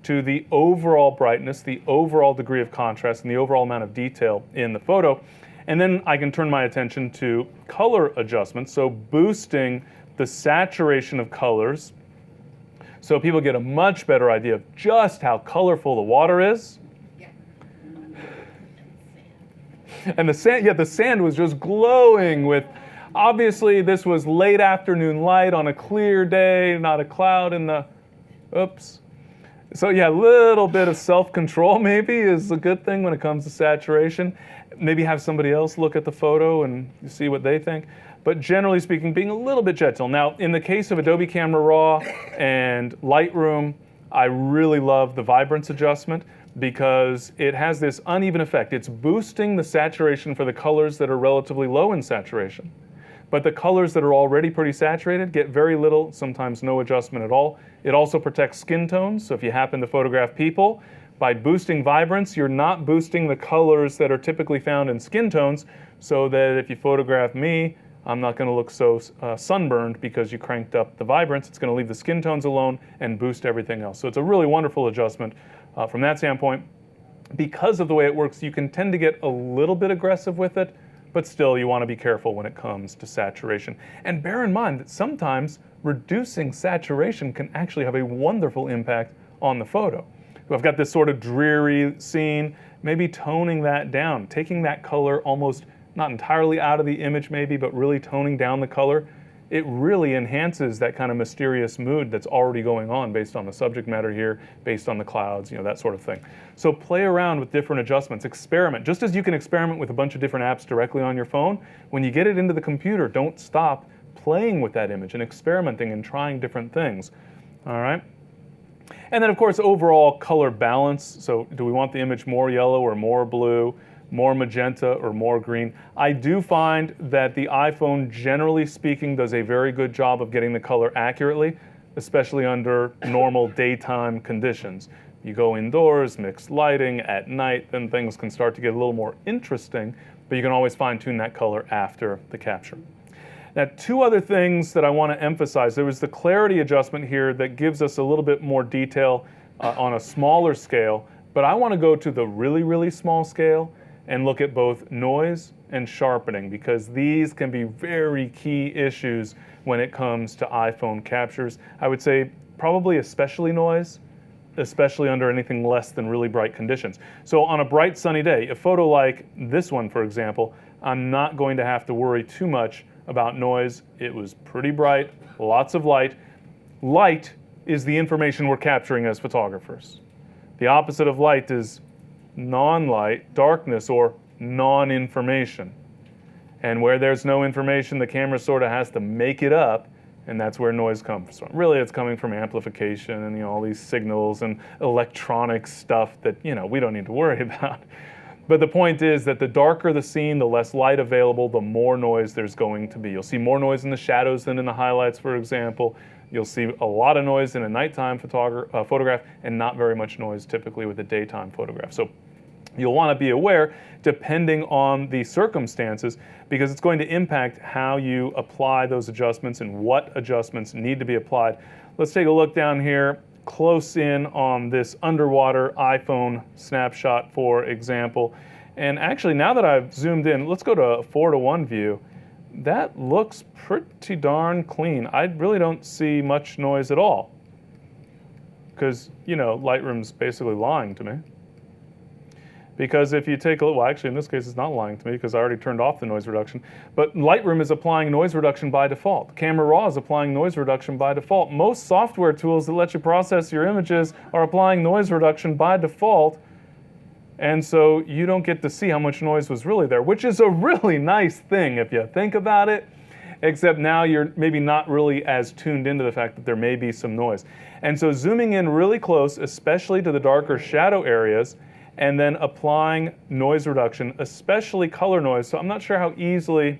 to the overall brightness, the overall degree of contrast, and the overall amount of detail in the photo. And then I can turn my attention to color adjustments, so boosting the saturation of colors so people get a much better idea of just how colorful the water is. And the sand was just glowing with, obviously this was late afternoon light on a clear day, not a cloud in the, oops. So yeah, a little bit of self-control maybe is a good thing when it comes to saturation. Maybe have somebody else look at the photo and see what they think. But generally speaking, being a little bit gentle. Now, in the case of Adobe Camera Raw and Lightroom, I really love the vibrance adjustment because it has this uneven effect. It's boosting the saturation for the colors that are relatively low in saturation. But the colors that are already pretty saturated get very little, sometimes no adjustment at all. It also protects skin tones, so if you happen to photograph people, by boosting vibrance, you're not boosting the colors that are typically found in skin tones, so that if you photograph me, I'm not going to look so sunburned because you cranked up the vibrance. It's going to leave the skin tones alone and boost everything else. So it's a really wonderful adjustment from that standpoint. Because of the way it works, you can tend to get a little bit aggressive with it, but still you want to be careful when it comes to saturation. And bear in mind that sometimes reducing saturation can actually have a wonderful impact on the photo. So I've got this sort of dreary scene, maybe toning that down, taking that color almost not entirely out of the image maybe, but really toning down the color. It really enhances that kind of mysterious mood that's already going on based on the subject matter here, based on the clouds, that sort of thing. So play around with different adjustments, experiment. Just as you can experiment with a bunch of different apps directly on your phone, when you get it into the computer, don't stop playing with that image and experimenting and trying different things, all right? And then of course, overall color balance. So do we want the image more yellow or more blue? More magenta or more green? I do find that the iPhone, generally speaking, does a very good job of getting the color accurately, especially under normal daytime conditions. You go indoors, mixed lighting at night, then things can start to get a little more interesting, but you can always fine-tune that color after the capture. Now, two other things that I want to emphasize. There was the clarity adjustment here that gives us a little bit more detail on a smaller scale, but I want to go to the really, really small scale and look at both noise and sharpening, because these can be very key issues when it comes to iPhone captures. I would say probably especially noise, especially under anything less than really bright conditions. So on a bright sunny day, a photo like this one, for example, I'm not going to have to worry too much about noise. It was pretty bright, lots of light. Light is the information we're capturing as photographers. The opposite of light is non-light, darkness, or non-information. And where there's no information, the camera sort of has to make it up, and that's where noise comes from. Really, it's coming from amplification and all these signals and electronic stuff that we don't need to worry about. But the point is that the darker the scene, the less light available, the more noise there's going to be. You'll see more noise in the shadows than in the highlights, for example. You'll see a lot of noise in a nighttime photograph and not very much noise typically with a daytime photograph. So you'll want to be aware, depending on the circumstances, because it's going to impact how you apply those adjustments and what adjustments need to be applied. Let's take a look down here, close in on this underwater iPhone snapshot, for example. And actually, now that I've zoomed in, let's go to a 4:1 view. That looks pretty darn clean. I really don't see much noise at all, because, Lightroom's basically lying to me. Because if you take a look, well, actually in this case it's not lying to me because I already turned off the noise reduction, but Lightroom is applying noise reduction by default. Camera Raw is applying noise reduction by default. Most software tools that let you process your images are applying noise reduction by default, and so you don't get to see how much noise was really there, which is a really nice thing if you think about it, except now you're maybe not really as tuned into the fact that there may be some noise. And so zooming in really close, especially to the darker shadow areas, and then applying noise reduction, especially color noise. So I'm not sure how easily,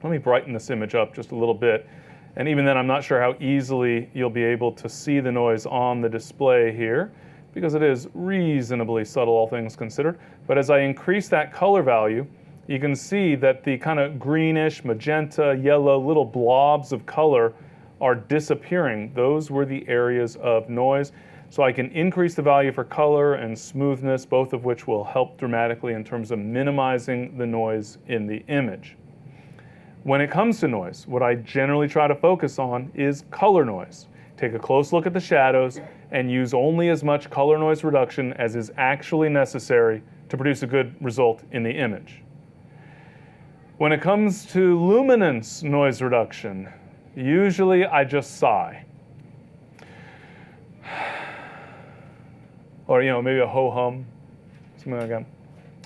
let me brighten this image up just a little bit, and even then I'm not sure how easily you'll be able to see the noise on the display here, because it is reasonably subtle, all things considered. But as I increase that color value, you can see that the kind of greenish, magenta, yellow, little blobs of color are disappearing. Those were the areas of noise. So I can increase the value for color and smoothness, both of which will help dramatically in terms of minimizing the noise in the image. When it comes to noise, what I generally try to focus on is color noise. Take a close look at the shadows and use only as much color noise reduction as is actually necessary to produce a good result in the image. When it comes to luminance noise reduction, usually I just sigh. Or maybe a ho-hum, something like that.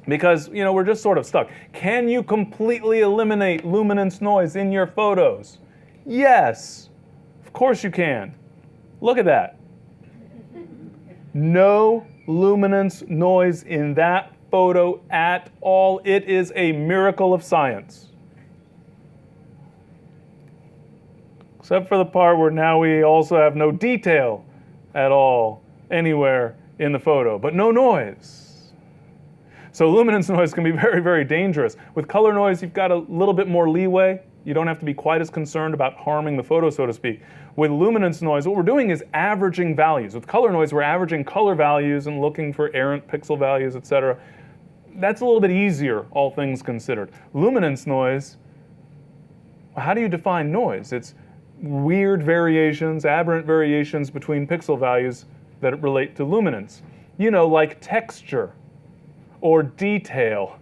Because we're just sort of stuck. Can you completely eliminate luminance noise in your photos? Yes, of course you can. Look at that. No luminance noise in that photo at all. It is a miracle of science. Except for the part where now we also have no detail at all anywhere in the photo, but no noise. So luminance noise can be very, very dangerous. With color noise, you've got a little bit more leeway. You don't have to be quite as concerned about harming the photo, so to speak. With luminance noise, what we're doing is averaging values. With color noise, we're averaging color values and looking for errant pixel values, etc. That's a little bit easier, all things considered. Luminance noise, how do you define noise? It's weird variations, aberrant variations between pixel values that relate to luminance. You know, like texture, or detail,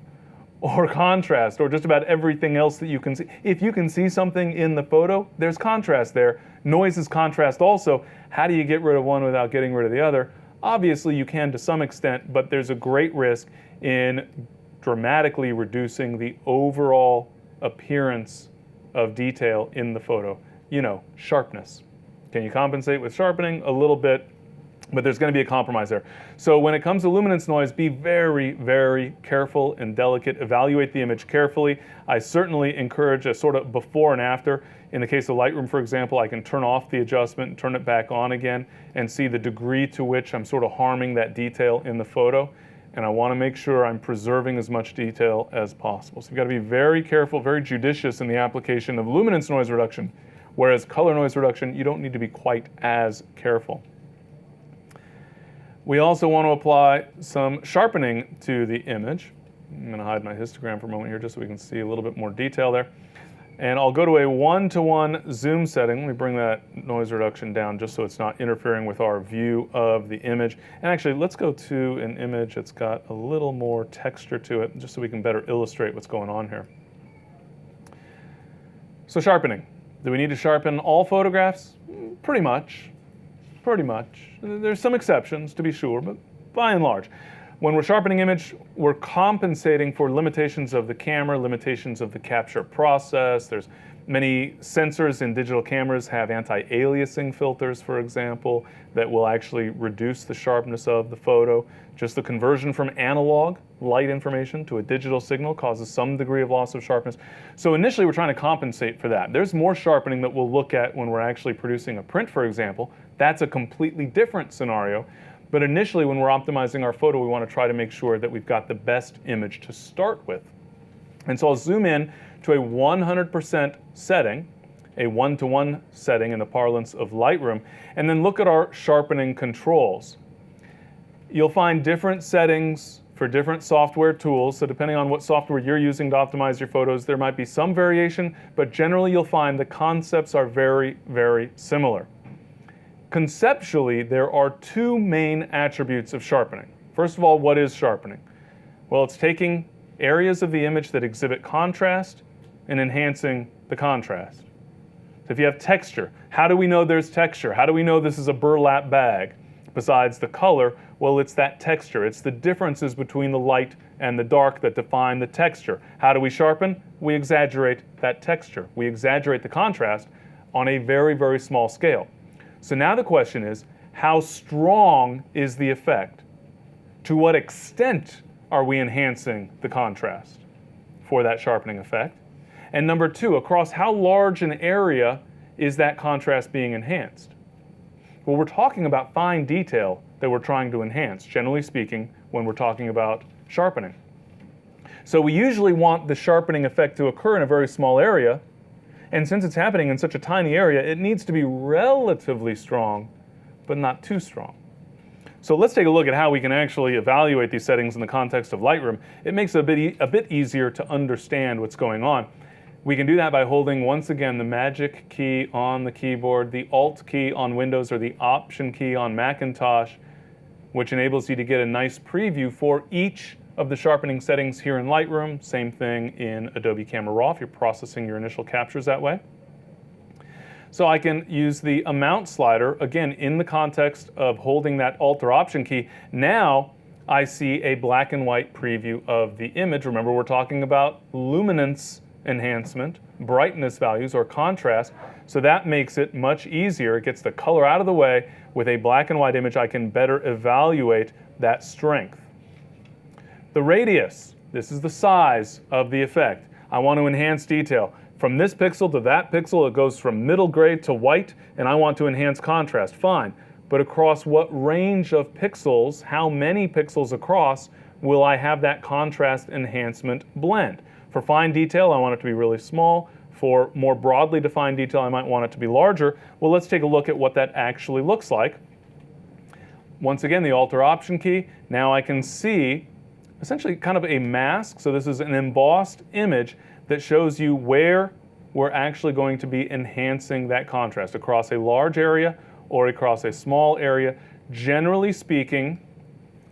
or contrast, or just about everything else that you can see. If you can see something in the photo, there's contrast there. Noise is contrast also. How do you get rid of one without getting rid of the other? Obviously, you can to some extent, but there's a great risk in dramatically reducing the overall appearance of detail in the photo. You know, sharpness. Can you compensate with sharpening? A little bit, but there's going to be a compromise there. So when it comes to luminance noise, be very, very careful and delicate. Evaluate the image carefully. I certainly encourage a sort of before and after. In the case of Lightroom, for example, I can turn off the adjustment and turn it back on again and see the degree to which I'm sort of harming that detail in the photo. And I want to make sure I'm preserving as much detail as possible. So you've got to be very careful, very judicious in the application of luminance noise reduction, whereas color noise reduction, you don't need to be quite as careful. We also want to apply some sharpening to the image. I'm going to hide my histogram for a moment here just so we can see a little bit more detail there. And I'll go to a 1:1 zoom setting. Let me bring that noise reduction down just so it's not interfering with our view of the image. And actually, let's go to an image that's got a little more texture to it, just so we can better illustrate what's going on here. So sharpening. Do we need to sharpen all photographs? Pretty much. Pretty much. There's some exceptions, to be sure, but by and large. When we're sharpening image, we're compensating for limitations of the camera, limitations of the capture process. There's many sensors in digital cameras have anti-aliasing filters, for example, that will actually reduce the sharpness of the photo. Just the conversion from analog light information to a digital signal causes some degree of loss of sharpness. So initially, we're trying to compensate for that. There's more sharpening that we'll look at when we're actually producing a print, for example. That's a completely different scenario. But initially, when we're optimizing our photo, we want to try to make sure that we've got the best image to start with. And so I'll zoom in to a 100% setting, a 1:1 setting in the parlance of Lightroom, and then look at our sharpening controls. You'll find different settings for different software tools. So depending on what software you're using to optimize your photos, there might be some variation, but generally you'll find the concepts are very, very similar. Conceptually, there are two main attributes of sharpening. First of all, what is sharpening? Well, it's taking areas of the image that exhibit contrast and enhancing the contrast. So if you have texture, how do we know there's texture? How do we know this is a burlap bag? Besides the color, well, it's that texture. It's the differences between the light and the dark that define the texture. How do we sharpen? We exaggerate that texture. We exaggerate the contrast on a very, very small scale. So now the question is, how strong is the effect? To what extent are we enhancing the contrast for that sharpening effect? And number two, across how large an area is that contrast being enhanced? Well, we're talking about fine detail that we're trying to enhance, generally speaking, when we're talking about sharpening. So we usually want the sharpening effect to occur in a very small area. And since it's happening in such a tiny area, it needs to be relatively strong, but not too strong. So let's take a look at how we can actually evaluate these settings in the context of Lightroom. It makes it a bit easier to understand what's going on. We can do that by holding, once again, the magic key on the keyboard, the Alt key on Windows, or the Option key on Macintosh, which enables you to get a nice preview for each of the sharpening settings here in Lightroom. Same thing in Adobe Camera Raw if you're processing your initial captures that way. So I can use the amount slider, again, in the context of holding that Alt or Option key. Now I see a black and white preview of the image. Remember, we're talking about luminance enhancement, brightness values, or contrast. So that makes it much easier. It gets the color out of the way. With a black and white image, I can better evaluate that strength. The radius, this is the size of the effect. I want to enhance detail. From this pixel to that pixel, it goes from middle gray to white, and I want to enhance contrast. Fine. But across what range of pixels, how many pixels across, will I have that contrast enhancement blend? For fine detail, I want it to be really small. For more broadly defined detail, I might want it to be larger. Well, let's take a look at what that actually looks like. Once again, the Alt or Option key. Now I can see essentially kind of a mask. So this is an embossed image that shows you where we're actually going to be enhancing that contrast across a large area or across a small area. Generally speaking,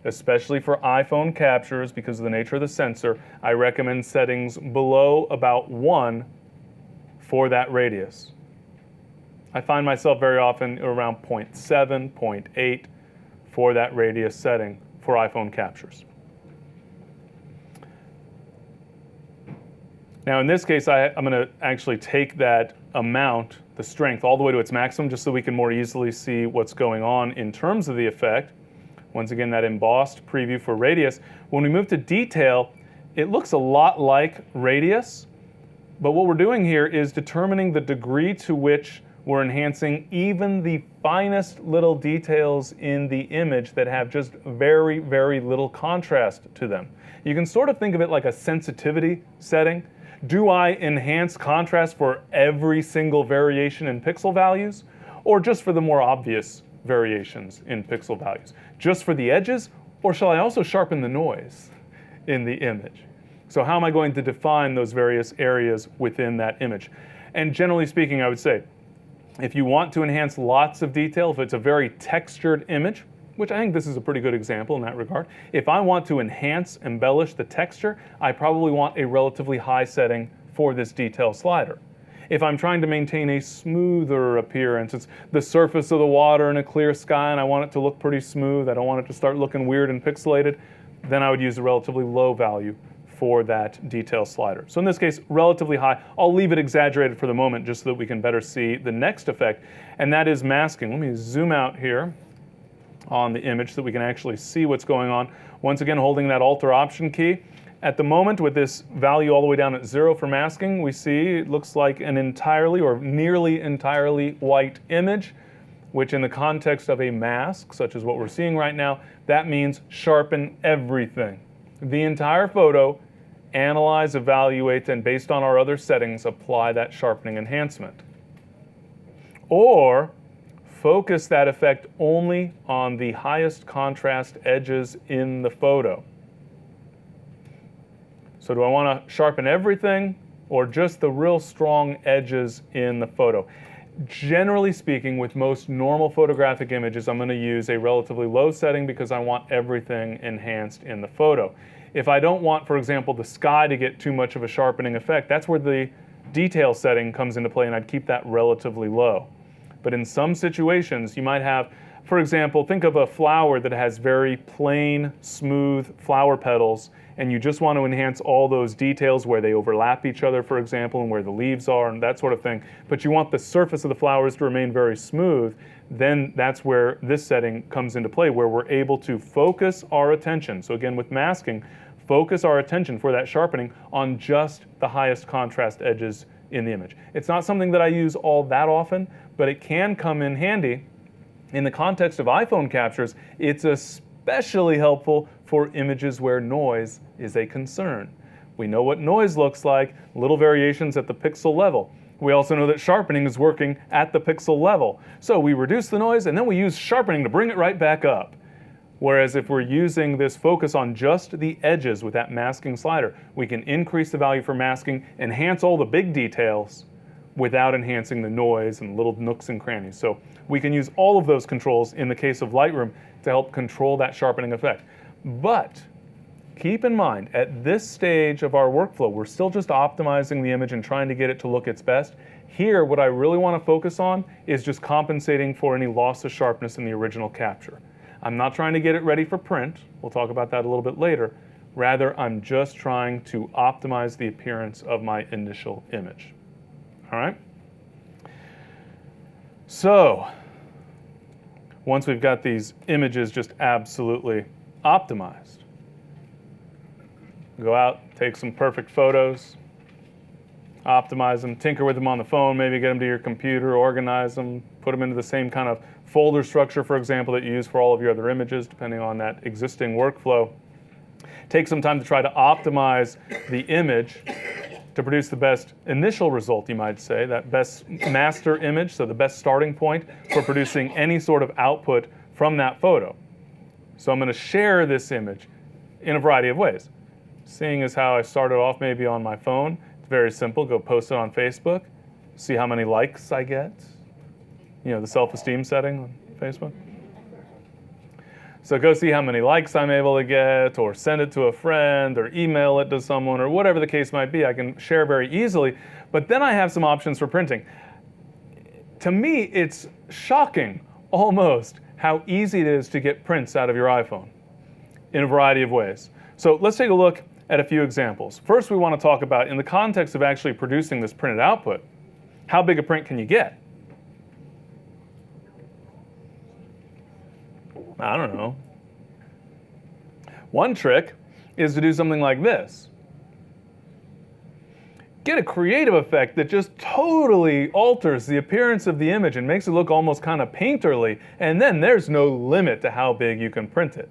especially for iPhone captures, because of the nature of the sensor, I recommend settings below about 1 for that radius. I find myself very often around 0.7, 0.8 for that radius setting for iPhone captures. Now in this case, I'm going to actually take that amount, the strength, all the way to its maximum just so we can more easily see what's going on in terms of the effect. Once again, that embossed preview for radius. When we move to detail, it looks a lot like radius, but what we're doing here is determining the degree to which we're enhancing even the finest little details in the image that have just very, very little contrast to them. You can sort of think of it like a sensitivity setting. Do I enhance contrast for every single variation in pixel values, or just for the more obvious variations in pixel values? Just for the edges, or shall I also sharpen the noise in the image? So how am I going to define those various areas within that image? And generally speaking, I would say, if you want to enhance lots of detail, if it's a very textured image, which I think this is a pretty good example in that regard. If I want to enhance, embellish the texture, I probably want a relatively high setting for this detail slider. If I'm trying to maintain a smoother appearance, it's the surface of the water in a clear sky and I want it to look pretty smooth, I don't want it to start looking weird and pixelated, then I would use a relatively low value for that detail slider. So in this case, relatively high. I'll leave it exaggerated for the moment just so that we can better see the next effect, and that is masking. Let me zoom out here on the image so that we can actually see what's going on. Once again, holding that Alt or Option key. At the moment, with this value all the way down at 0 for masking, we see it looks like an entirely or nearly entirely white image, which in the context of a mask, such as what we're seeing right now, that means sharpen everything. The entire photo, analyze, evaluate, and based on our other settings, apply that sharpening enhancement. Or focus that effect only on the highest contrast edges in the photo. So do I want to sharpen everything or just the real strong edges in the photo? Generally speaking, with most normal photographic images, I'm going to use a relatively low setting because I want everything enhanced in the photo. If I don't want, for example, the sky to get too much of a sharpening effect, that's where the detail setting comes into play, and I'd keep that relatively low. But in some situations, you might have, for example, think of a flower that has very plain, smooth flower petals, and you just want to enhance all those details where they overlap each other, for example, and where the leaves are and that sort of thing. But you want the surface of the flowers to remain very smooth, then that's where this setting comes into play, where we're able to focus our attention. So again, with masking, focus our attention for that sharpening on just the highest contrast edges in the image. It's not something that I use all that often, but it can come in handy. In the context of iPhone captures, it's especially helpful for images where noise is a concern. We know what noise looks like, little variations at the pixel level. We also know that sharpening is working at the pixel level. So we reduce the noise and then we use sharpening to bring it right back up. Whereas if we're using this focus on just the edges with that masking slider, we can increase the value for masking, enhance all the big details without enhancing the noise and little nooks and crannies. So we can use all of those controls in the case of Lightroom to help control that sharpening effect. But keep in mind, at this stage of our workflow, we're still just optimizing the image and trying to get it to look its best. Here, what I really want to focus on is just compensating for any loss of sharpness in the original capture. I'm not trying to get it ready for print. We'll talk about that a little bit later. Rather, I'm just trying to optimize the appearance of my initial image. All right? So, once we've got these images just absolutely optimized, go out, take some perfect photos, optimize them, tinker with them on the phone, maybe get them to your computer, organize them, put them into the same kind of folder structure, for example, that you use for all of your other images, depending on that existing workflow. Take some time to try to optimize the image to produce the best initial result, you might say, that best master image, so the best starting point for producing any sort of output from that photo. So I'm going to share this image in a variety of ways. Seeing as how I started off maybe on my phone, it's very simple. Go post it on Facebook, see how many likes I get. You know, the self-esteem setting on Facebook. So go see how many likes I'm able to get, or send it to a friend, or email it to someone, or whatever the case might be. I can share very easily, but then I have some options for printing. To me, it's shocking, almost, how easy it is to get prints out of your iPhone in a variety of ways. So let's take a look at a few examples. First, we want to talk about, in the context of actually producing this printed output, how big a print can you get? I don't know. One trick is to do something like this. Get a creative effect that just totally alters the appearance of the image and makes it look almost kind of painterly, and then there's no limit to how big you can print it.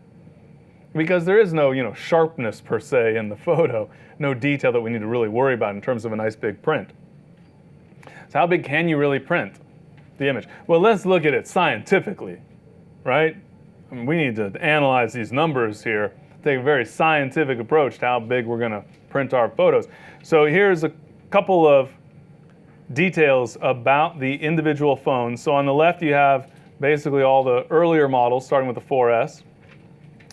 Because there is no, sharpness per se in the photo, no detail that we need to really worry about in terms of a nice big print. So how big can you really print the image? Well, let's look at it scientifically, right? I mean, we need to analyze these numbers here, take a very scientific approach to how big we're going to print our photos. So here's a couple of details about the individual phones. So on the left you have basically all the earlier models, starting with the 4S,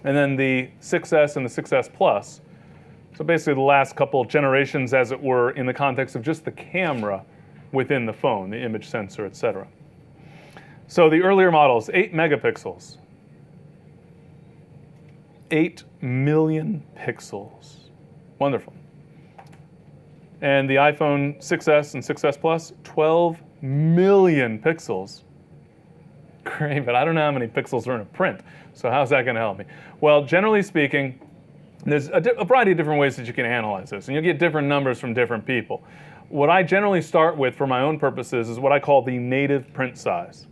and then the 6S and the 6S Plus. So basically the last couple generations, as it were, in the context of just the camera within the phone, the image sensor, etc. So the earlier models, 8 megapixels. 8 million pixels. Wonderful. And the iPhone 6S and 6S Plus, 12 million pixels. Great, but I don't know how many pixels are in a print. So how's that going to help me? Well, generally speaking, there's a variety of different ways that you can analyze this, and you'll get different numbers from different people. What I generally start with for my own purposes is what I call the native print size,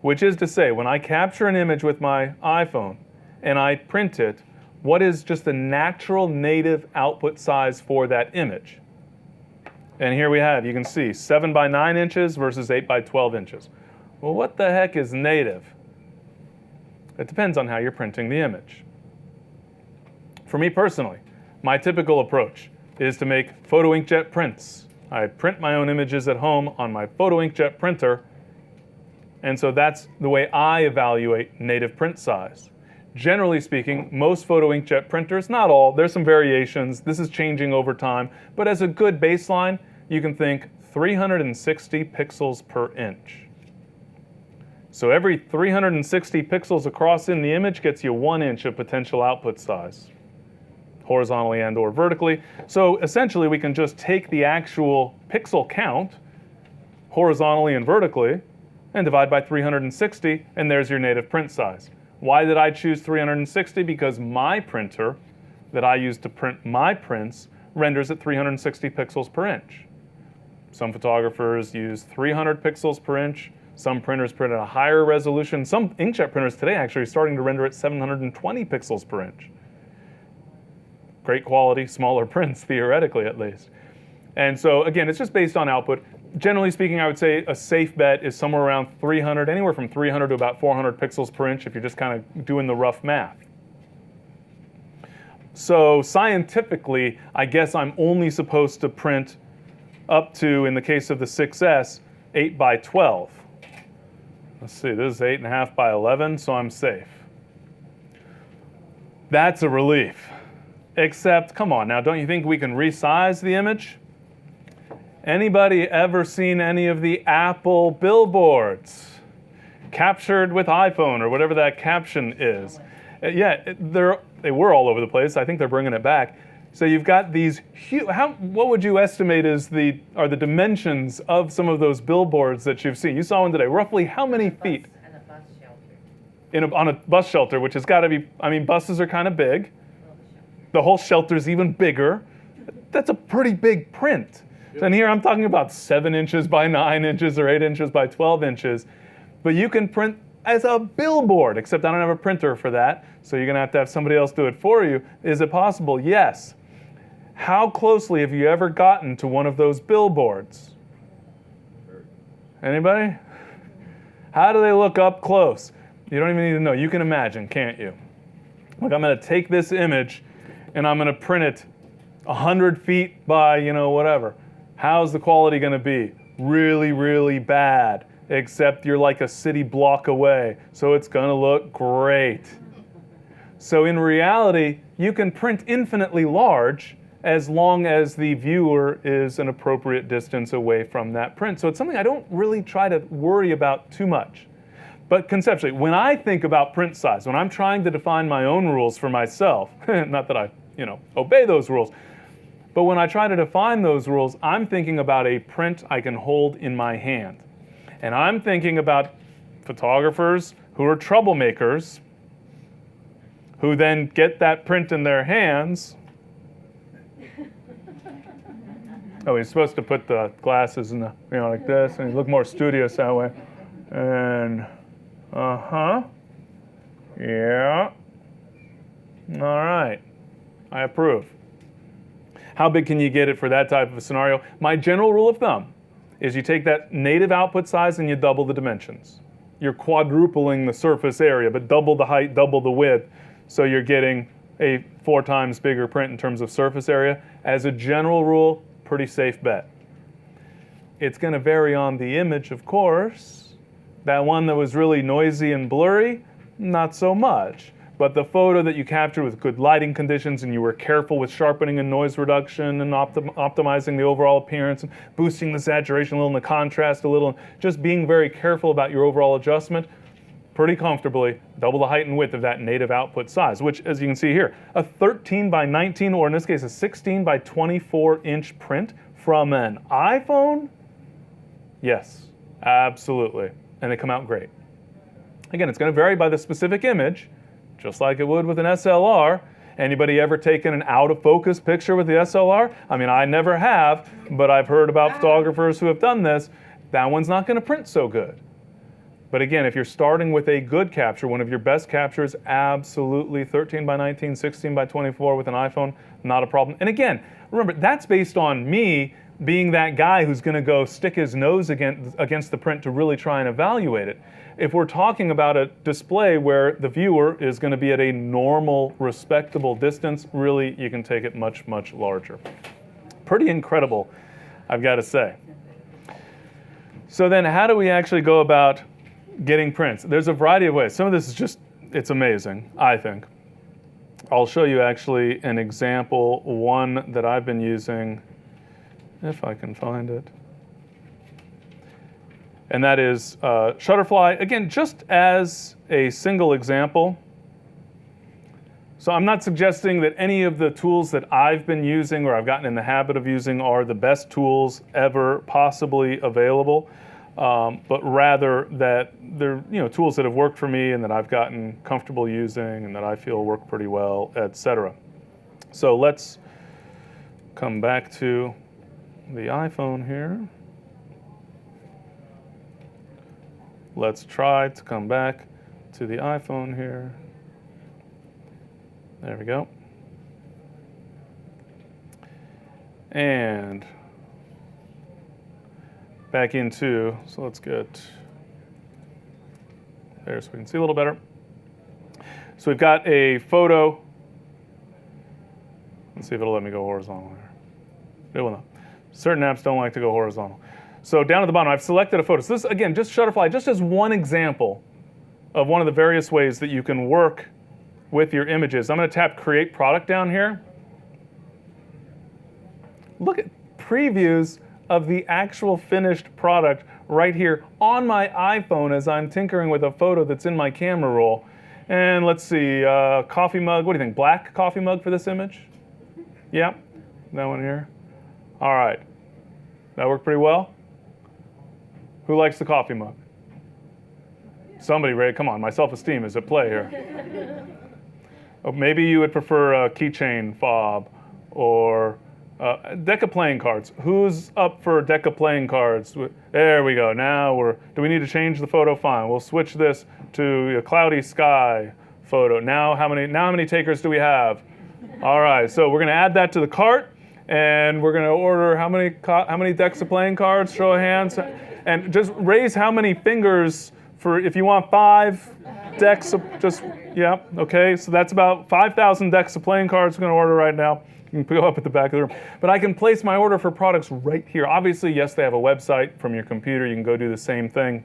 which is to say, when I capture an image with my iPhone and I print it, what is just the natural native output size for that image? And here we have, you can see 7 by 9 inches versus 8 by 12 inches. Well, what the heck is native? It depends on how you're printing the image. For me personally, my typical approach is to make photo inkjet prints. I print my own images at home on my photo inkjet printer, and so that's the way I evaluate native print size. Generally speaking, most photo inkjet printers, not all, there's some variations, this is changing over time, but as a good baseline, you can think 360 pixels per inch. So every 360 pixels across in the image gets you 1 inch of potential output size, horizontally and or vertically. So essentially we can just take the actual pixel count, horizontally and vertically, and divide by 360, and there's your native print size. Why did I choose 360? Because my printer that I use to print my prints renders at 360 pixels per inch. Some photographers use 300 pixels per inch. Some printers print at a higher resolution. Some inkjet printers today actually are starting to render at 720 pixels per inch. Great quality, smaller prints, theoretically at least. And so again, it's just based on output. Generally speaking, I would say a safe bet is somewhere around 300, anywhere from 300 to about 400 pixels per inch if you're just kind of doing the rough math. So scientifically, I guess I'm only supposed to print up to, in the case of the 6S, 8 by 12. Let's see, this is 8.5 by 11, so I'm safe. That's a relief. Except, come on now, don't you think we can resize the image? Anybody ever seen any of the Apple billboards captured with iPhone or whatever that caption is? Yeah, they were all over the place. I think they're bringing it back. So you've got these huge, what would you estimate are the dimensions of some of those billboards that you've seen? You saw one today. Roughly how many feet? On a bus shelter. On a bus shelter, which has got to be, I mean, buses are kind of big. The whole shelter's even bigger. That's a pretty big print. And here I'm talking about 7 inches by 9 inches or 8 inches by 12 inches. But you can print as a billboard, except I don't have a printer for that. So you're going to have somebody else do it for you. Is it possible? Yes. How closely have you ever gotten to one of those billboards? Anybody? How do they look up close? You don't even need to know. You can imagine, can't you? Look, I'm going to take this image, and I'm going to print it 100 feet by, whatever. How's the quality going to be? Really, really bad, except you're like a city block away, so it's going to look great. So in reality, you can print infinitely large as long as the viewer is an appropriate distance away from that print. So it's something I don't really try to worry about too much. But conceptually, when I think about print size, when I'm trying to define my own rules for myself, not that I, obey those rules, but when I try to define those rules, I'm thinking about a print I can hold in my hand. And I'm thinking about photographers who are troublemakers, who then get that print in their hands. Oh, he's supposed to put the glasses in the, like this, and look more studious that way. And, yeah. All right, I approve. How big can you get it for that type of a scenario? My general rule of thumb is you take that native output size and you double the dimensions. You're quadrupling the surface area, but double the height, double the width, so you're getting a 4 times bigger print in terms of surface area. As a general rule, pretty safe bet. It's going to vary on the image, of course. That one that was really noisy and blurry, not so much. But the photo that you captured with good lighting conditions and you were careful with sharpening and noise reduction and optimizing the overall appearance and boosting the saturation a little and the contrast a little, and just being very careful about your overall adjustment, pretty comfortably double the height and width of that native output size, which, as you can see here, a 13 by 19, or in this case, a 16 by 24 inch print from an iPhone? Yes, absolutely. And they come out great. Again, it's going to vary by the specific image, just like it would with an SLR. Anybody ever taken an out-of-focus picture with the SLR? I mean, I never have, but I've heard about photographers who have done this. That one's not going to print so good. But again, if you're starting with a good capture, one of your best captures, absolutely 13 by 19, 16 by 24 with an iPhone, not a problem. And again, remember, that's based on me being that guy who's going to go stick his nose against the print to really try and evaluate it. If we're talking about a display where the viewer is going to be at a normal, respectable distance, really, you can take it much, much larger. Pretty incredible, I've got to say. So then how do we actually go about getting prints? There's a variety of ways. Some of this is just, it's amazing, I think. I'll show you actually an example, one that I've been using, if I can find it. And that is Shutterfly. Again, just as a single example. So I'm not suggesting that any of the tools that I've been using or I've gotten in the habit of using are the best tools ever possibly available, but rather that they're tools that have worked for me and that I've gotten comfortable using and that I feel work pretty well, etc. So let's come back to the iPhone here. Let's try to come back to the iPhone here. There we go. And back into, so let's get there so we can see a little better. So we've got a photo. Let's see if it'll let me go horizontal here. It will not. Certain apps don't like to go horizontal. So down at the bottom, I've selected a photo. So this, again, just Shutterfly, just as one example of one of the various ways that you can work with your images. I'm going to tap Create Product down here. Look at previews of the actual finished product right here on my iPhone as I'm tinkering with a photo that's in my camera roll. And let's see, coffee mug. What do you think? Black coffee mug for this image? Yeah, that one here. All right. That worked pretty well? Who likes the coffee mug? Somebody, Ray, come on, my self-esteem is at play here. Oh, maybe you would prefer a keychain fob or a deck of playing cards. Who's up for a deck of playing cards? There we go. Now do we need to change the photo? Fine. We'll switch this to a cloudy sky photo. Now how many takers do we have? All right, so we're going to add that to the cart, and we're going to order how many decks of playing cards? Show of hands. And just raise how many fingers for if you want 5 decks of just, yeah, okay. So that's about 5,000 decks of playing cards we're going to order right now. You can go up at the back of the room. But I can place my order for products right here. Obviously, yes, they have a website from your computer. You can go do the same thing.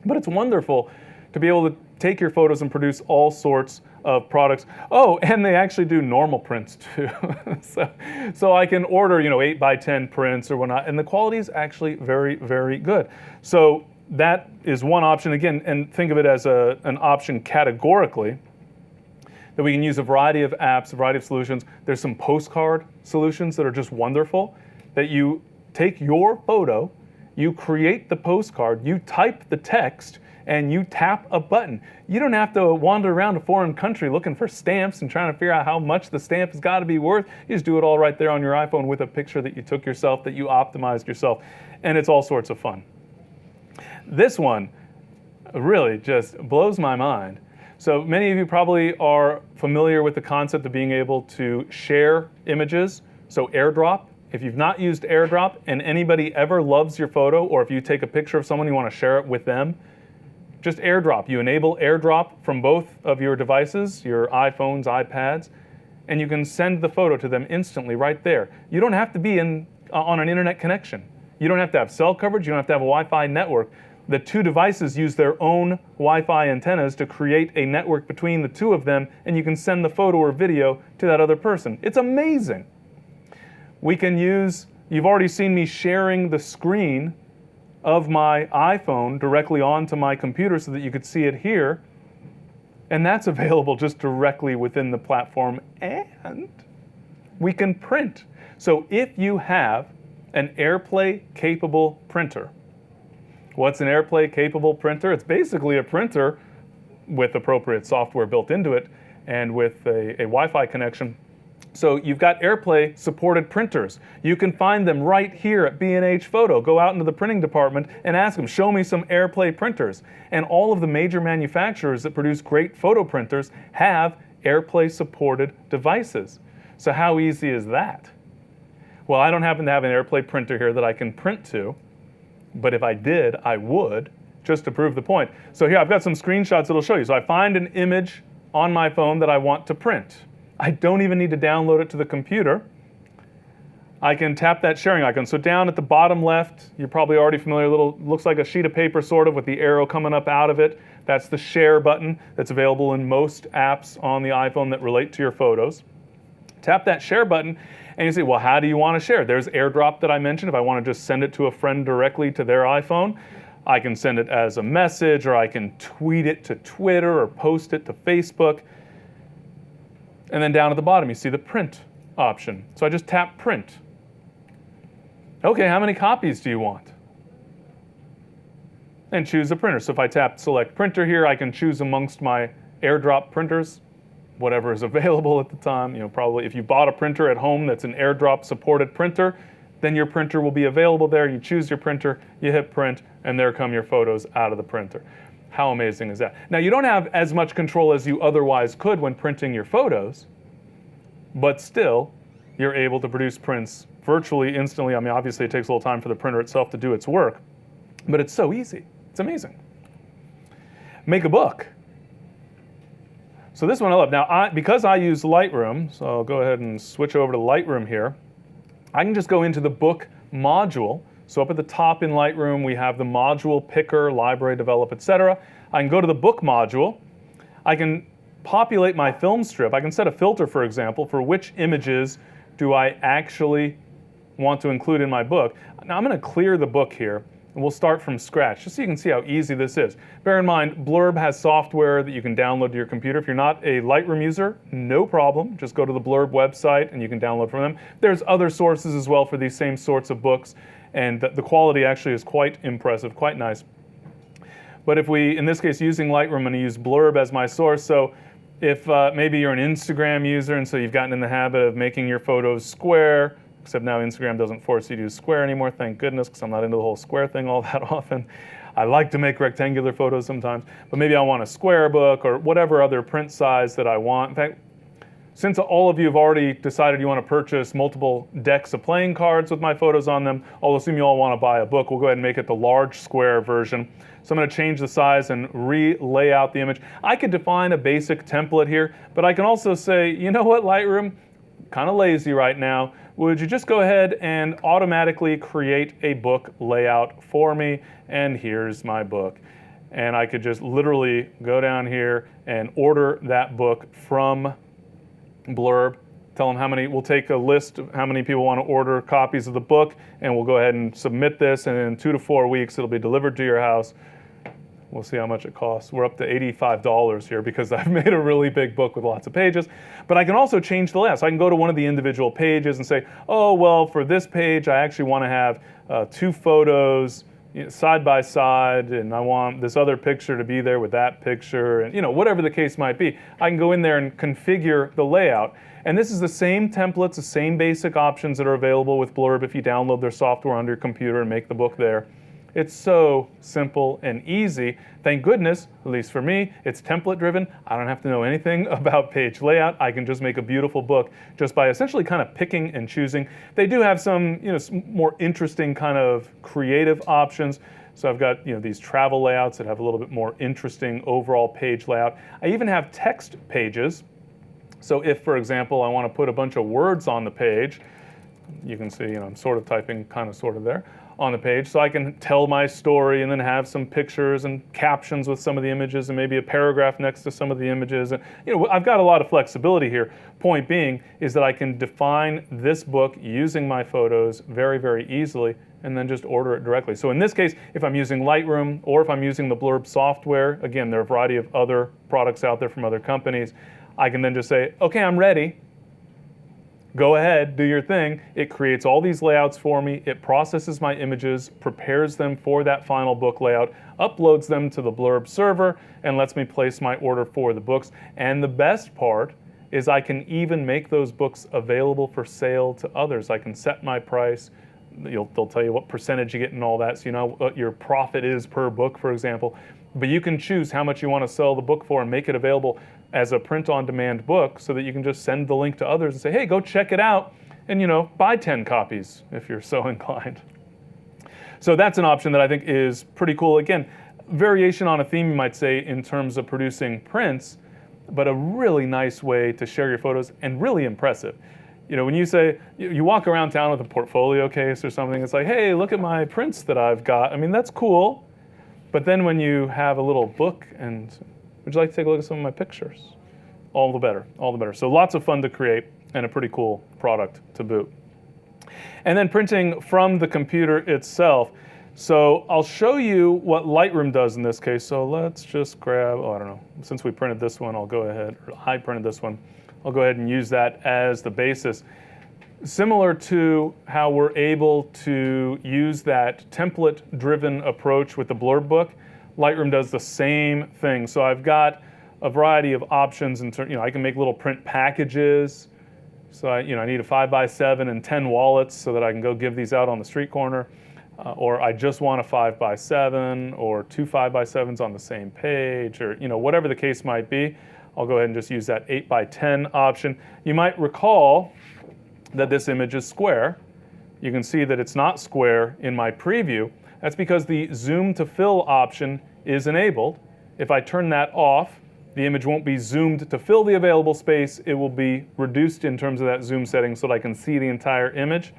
But it's wonderful to be able to take your photos and produce all sorts of products. Oh, and they actually do normal prints too. so I can order, 8x10 prints or whatnot, and the quality is actually very, very good. So that is one option. Again, and think of it as an option categorically, that we can use a variety of apps, a variety of solutions. There's some postcard solutions that are just wonderful, that you take your photo, you create the postcard, you type the text, and you tap a button. You don't have to wander around a foreign country looking for stamps and trying to figure out how much the stamp has got to be worth. You just do it all right there on your iPhone with a picture that you took yourself, that you optimized yourself, and it's all sorts of fun. This one really just blows my mind. So many of you probably are familiar with the concept of being able to share images, so AirDrop. If you've not used AirDrop and anybody ever loves your photo, or if you take a picture of someone, you want to share it with them, just AirDrop. You enable AirDrop from both of your devices, your iPhones, iPads, and you can send the photo to them instantly right there. You don't have to be on an internet connection. You don't have to have cell coverage. You don't have to have a Wi-Fi network. The two devices use their own Wi-Fi antennas to create a network between the two of them, and you can send the photo or video to that other person. It's amazing. We can use, you've already seen me sharing the screen of my iPhone directly onto my computer so that you could see it here. And that's available just directly within the platform. And we can print. So if you have an AirPlay capable printer, what's an AirPlay capable printer? It's basically a printer with appropriate software built into it and with a Wi-Fi connection. So you've got AirPlay supported printers. You can find them right here at B&H Photo. Go out into the printing department and ask them, show me some AirPlay printers. And all of the major manufacturers that produce great photo printers have AirPlay supported devices. So how easy is that? Well, I don't happen to have an AirPlay printer here that I can print to, but if I did, I would, just to prove the point. So here I've got some screenshots that'll show you. So I find an image on my phone that I want to print. I don't even need to download it to the computer. I can tap that sharing icon. So down at the bottom left, you're probably already familiar, looks like a sheet of paper sort of with the arrow coming up out of it. That's the share button that's available in most apps on the iPhone that relate to your photos. Tap that share button and you say, well, how do you want to share? There's AirDrop that I mentioned. If I want to just send it to a friend directly to their iPhone, I can send it as a message, or I can tweet it to Twitter or post it to Facebook. And then down at the bottom, you see the print option. So I just tap print. Okay, how many copies do you want? And choose a printer. So if I tap select printer here, I can choose amongst my AirDrop printers, whatever is available at the time. Probably if you bought a printer at home that's an AirDrop supported printer, then your printer will be available there. You choose your printer, you hit print, and there come your photos out of the printer. How amazing is that? Now, you don't have as much control as you otherwise could when printing your photos, but still, you're able to produce prints virtually instantly. I mean, obviously, it takes a little time for the printer itself to do its work, but it's so easy. It's amazing. Make a book. So this one I love. Now, because I use Lightroom, so I'll go ahead and switch over to Lightroom here, I can just go into the book module. So up at the top in Lightroom, we have the module picker, library, develop, etc. I can go to the book module. I can populate my film strip. I can set a filter, for example, for which images do I actually want to include in my book. Now I'm going to clear the book here, and we'll start from scratch, just so you can see how easy this is. Bear in mind, Blurb has software that you can download to your computer. If you're not a Lightroom user, no problem. Just go to the Blurb website, and you can download from them. There's other sources as well for these same sorts of books. And the quality actually is quite impressive, quite nice. But if we, in this case, using Lightroom, I'm going to use Blurb as my source. So if maybe you're an Instagram user and so you've gotten in the habit of making your photos square, except now Instagram doesn't force you to use square anymore, thank goodness, because I'm not into the whole square thing all that often. I like to make rectangular photos sometimes, but maybe I want a square book or whatever other print size that I want. In fact, since all of you have already decided you want to purchase multiple decks of playing cards with my photos on them, I'll assume you all want to buy a book. We'll go ahead and make it the large square version. So I'm going to change the size and re-lay out the image. I could define a basic template here, but I can also say, you know what, Lightroom, kind of lazy right now. Would you just go ahead and automatically create a book layout for me? And here's my book. And I could just literally go down here and order that book from Blurb. Tell them how many, we'll take a list of how many people want to order copies of the book, and we'll go ahead and submit this, and in 2 to 4 weeks it'll be delivered to your house. We'll see how much it costs. We're up to $85 here because I've made a really big book with lots of pages. But I can also change the layout. So I can go to one of the individual pages and say, oh, well, for this page, I actually want to have 2 photos side by side, and I want this other picture to be there with that picture, and whatever the case might be. I can go in there and configure the layout. And this is the same templates, the same basic options that are available with Blurb if you download their software on your computer and make the book there. It's so simple and easy. Thank goodness, at least for me, it's template driven. I don't have to know anything about page layout. I can just make a beautiful book just by essentially kind of picking and choosing. They do have some, more interesting kind of creative options. So I've got, these travel layouts that have a little bit more interesting overall page layout. I even have text pages. So if, for example, I want to put a bunch of words on the page, you can see, I'm sort of typing kind of sort of there on the page, so I can tell my story and then have some pictures and captions with some of the images and maybe a paragraph next to some of the images. And I've got a lot of flexibility here. Point being is that I can define this book using my photos very, very easily and then just order it directly. So in this case, if I'm using Lightroom or if I'm using the Blurb software, again, there are a variety of other products out there from other companies, I can then just say, okay, I'm ready. Go ahead, do your thing. It creates all these layouts for me. It processes my images, prepares them for that final book layout, uploads them to the Blurb server, and lets me place my order for the books. And the best part is I can even make those books available for sale to others. I can set my price. They'll tell you what percentage you get and all that, so you know what your profit is per book, for example. But you can choose how much you want to sell the book for and make it available as a print-on-demand book so that you can just send the link to others and say, hey, go check it out, and buy 10 copies if you're so inclined. So that's an option that I think is pretty cool. Again, variation on a theme, you might say, in terms of producing prints, but a really nice way to share your photos and really impressive. When you say, you walk around town with a portfolio case or something, it's like, hey, look at my prints that I've got. I mean, that's cool. But then when you have a little book and, would you like to take a look at some of my pictures? All the better, all the better. So lots of fun to create and a pretty cool product to boot. And then printing from the computer itself. So I'll show you what Lightroom does in this case. So let's just grab, I don't know, since we printed this one, I'll go ahead, or I printed this one, I'll go ahead and use that as the basis. Similar to how we're able to use that template-driven approach with the Blurb book, Lightroom does the same thing. So I've got a variety of options in terms, I can make little print packages. So I need a 5x7 and 10 wallets so that I can go give these out on the street corner. Or I just want a 5x7 or 2 5x7s on the same page, or whatever the case might be. I'll go ahead and just use that 8x10 option. You might recall that this image is square. You can see that it's not square in my preview. That's because the zoom to fill option is enabled. If I turn that off, the image won't be zoomed to fill the available space. It will be reduced in terms of that zoom setting so that I can see the entire image.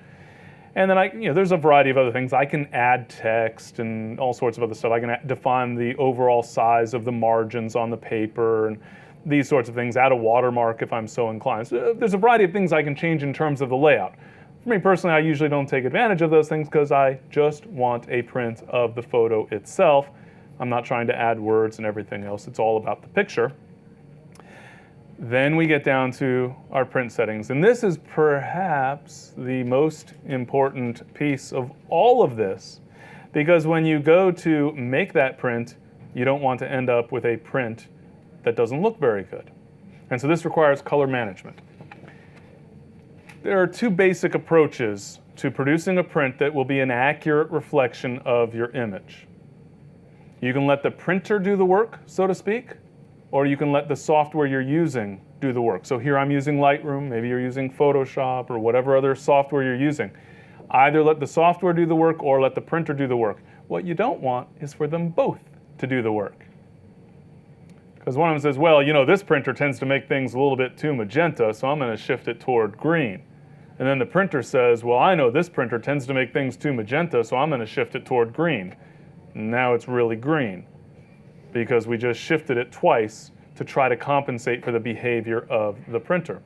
And then there's a variety of other things. I can add text and all sorts of other stuff. I can define the overall size of the margins on the paper and these sorts of things, add a watermark if I'm so inclined. So there's a variety of things I can change in terms of the layout. For me personally, I usually don't take advantage of those things because I just want a print of the photo itself. I'm not trying to add words and everything else. It's all about the picture. Then we get down to our print settings. And this is perhaps the most important piece of all of this, because when you go to make that print, you don't want to end up with a print that doesn't look very good. And so this requires color management. There are 2 basic approaches to producing a print that will be an accurate reflection of your image. You can let the printer do the work, so to speak, or you can let the software you're using do the work. So here I'm using Lightroom, maybe you're using Photoshop or whatever other software you're using. Either let the software do the work or let the printer do the work. What you don't want is for them both to do the work. Because one of them says, well, you know, this printer tends to make things a little bit too magenta, so I'm going to shift it toward green. And then the printer says, well, I know this printer tends to make things too magenta, so I'm going to shift it toward green. And now it's really green because we just shifted it twice to try to compensate for the behavior of the printer.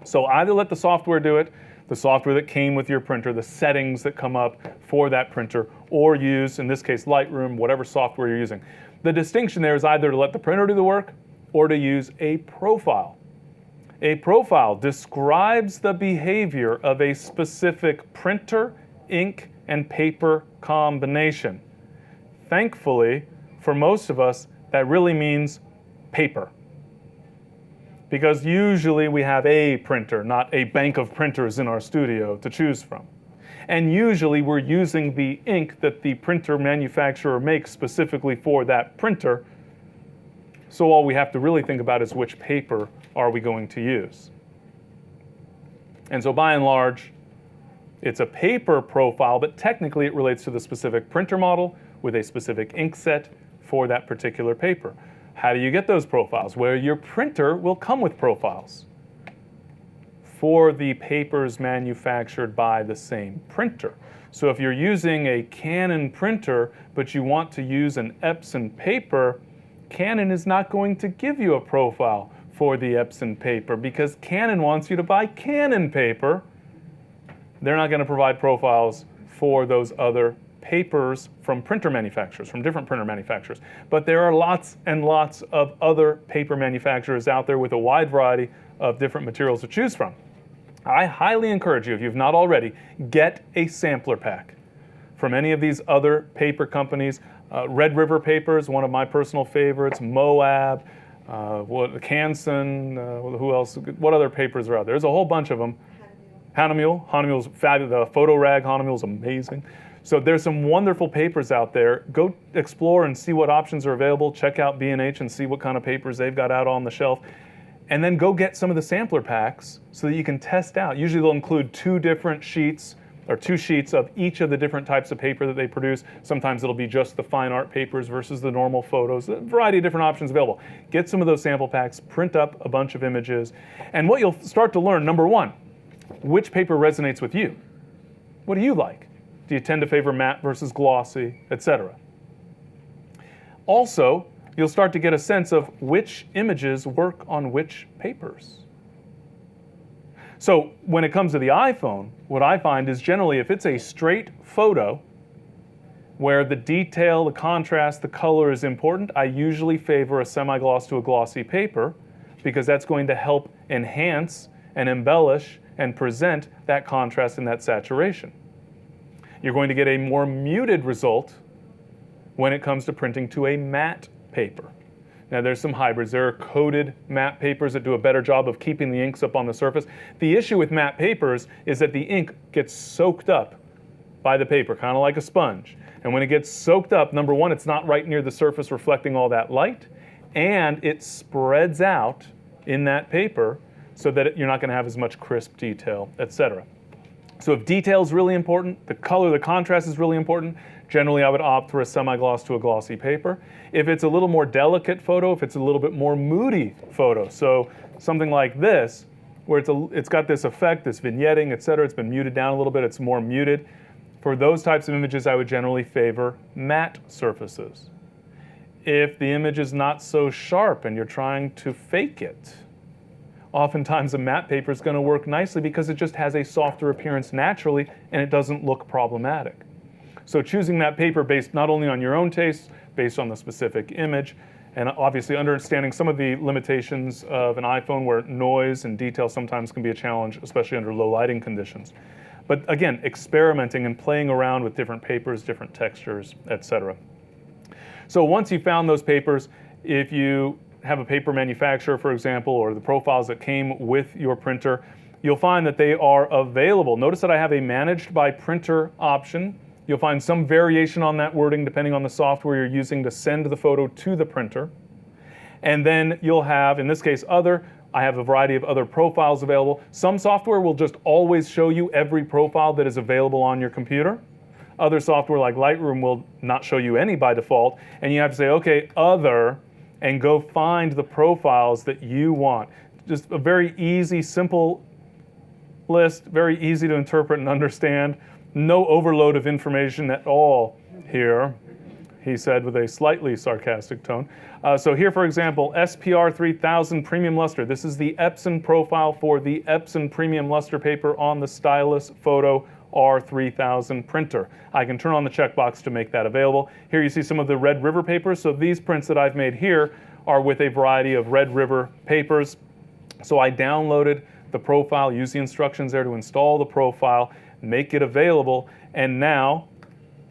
So either let the software do it, the software that came with your printer, the settings that come up for that printer, or use, in this case, Lightroom, whatever software you're using. The distinction there is either to let the printer do the work or to use a profile. A profile describes the behavior of a specific printer, ink, and paper combination. Thankfully, for most of us, that really means paper. Because usually we have a printer, not a bank of printers in our studio to choose from. And usually we're using the ink that the printer manufacturer makes specifically for that printer. So all we have to really think about is which paper are we going to use. And so by and large, it's a paper profile, but technically it relates to the specific printer model with a specific ink set for that particular paper. How do you get those profiles? Well, your printer will come with profiles for the papers manufactured by the same printer. So if you're using a Canon printer, but you want to use an Epson paper, Canon is not going to give you a profile for the Epson paper because Canon wants you to buy Canon paper. They're not going to provide profiles for those other papers from printer manufacturers, from different printer manufacturers. But there are lots and lots of other paper manufacturers out there with a wide variety of different materials to choose from. I highly encourage you, if you've not already, get a sampler pack from any of these other paper companies. Red River Papers, one of my personal favorites, Moab, Canson, who else? What other papers are out there? There's a whole bunch of them. Hahnemühle. Fabulous. The Photo Rag Hahnemühle is amazing. So there's some wonderful papers out there. Go explore and see what options are available. Check out B&H and see what kind of papers they've got out on the shelf. And then go get some of the sampler packs so that you can test out. Usually they'll include two sheets of each of the different types of paper that they produce. Sometimes it'll be just the fine art papers versus the normal photos. A variety of different options available. Get some of those sample packs, print up a bunch of images, and what you'll start to learn, number one, which paper resonates with you? What do you like? Do you tend to favor matte versus glossy, etc.? Also, you'll start to get a sense of which images work on which papers. So when it comes to the iPhone, what I find is generally if it's a straight photo where the detail, the contrast, the color is important, I usually favor a semi-gloss to a glossy paper because that's going to help enhance and embellish and present that contrast and that saturation. You're going to get a more muted result when it comes to printing to a matte paper. Now there's some hybrids. There are coated matte papers that do a better job of keeping the inks up on the surface. The issue with matte papers is that the ink gets soaked up by the paper, kind of like a sponge. And when it gets soaked up, number one, it's not right near the surface reflecting all that light, and it spreads out in that paper so that you're not going to have as much crisp detail, etc. So if detail is really important, the color, the contrast is really important, generally I would opt for a semi-gloss to a glossy paper. If it's a little more delicate photo, if it's a little bit more moody photo, so something like this, where it's got this effect, this vignetting, etc., it's been muted down a little bit, it's more muted. For those types of images, I would generally favor matte surfaces. If the image is not so sharp and you're trying to fake it, oftentimes a matte paper is going to work nicely because it just has a softer appearance naturally and it doesn't look problematic. So choosing that paper based not only on your own taste, based on the specific image, and obviously understanding some of the limitations of an iPhone where noise and detail sometimes can be a challenge, especially under low lighting conditions. But again, experimenting and playing around with different papers, different textures, etc. So once you found those papers, if you have a paper manufacturer, for example, or the profiles that came with your printer, you'll find that they are available. Notice that I have a managed by printer option. You'll find some variation on that wording depending on the software you're using to send the photo to the printer. And then you'll have, in this case, other. I have a variety of other profiles available. Some software will just always show you every profile that is available on your computer. Other software like Lightroom will not show you any by default. And you have to say, okay, other, and go find the profiles that you want. Just a very easy, simple list, very easy to interpret and understand. No overload of information at all here, he said with a slightly sarcastic tone. So here, for example, SPR 3000 Premium Luster. This is the Epson profile for the Epson Premium Luster paper on the Stylus Photo R3000 printer. I can turn on the checkbox to make that available. Here you see some of the Red River papers. So these prints that I've made here are with a variety of Red River papers. So I downloaded the profile, use the instructions there to install the profile, make it available, and now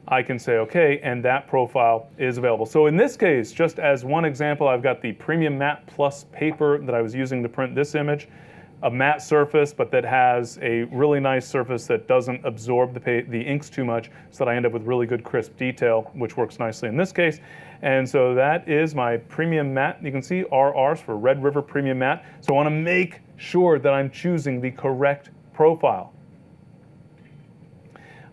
I can say okay, and that profile is available. So in this case, just as one example, I've got the Premium Matte Plus paper that I was using to print this image, a matte surface, but that has a really nice surface that doesn't absorb the inks too much, so that I end up with really good crisp detail, which works nicely in this case. And so that is my Premium Matte. You can see RRs for Red River Premium Matte. So I want to make sure that I'm choosing the correct profile.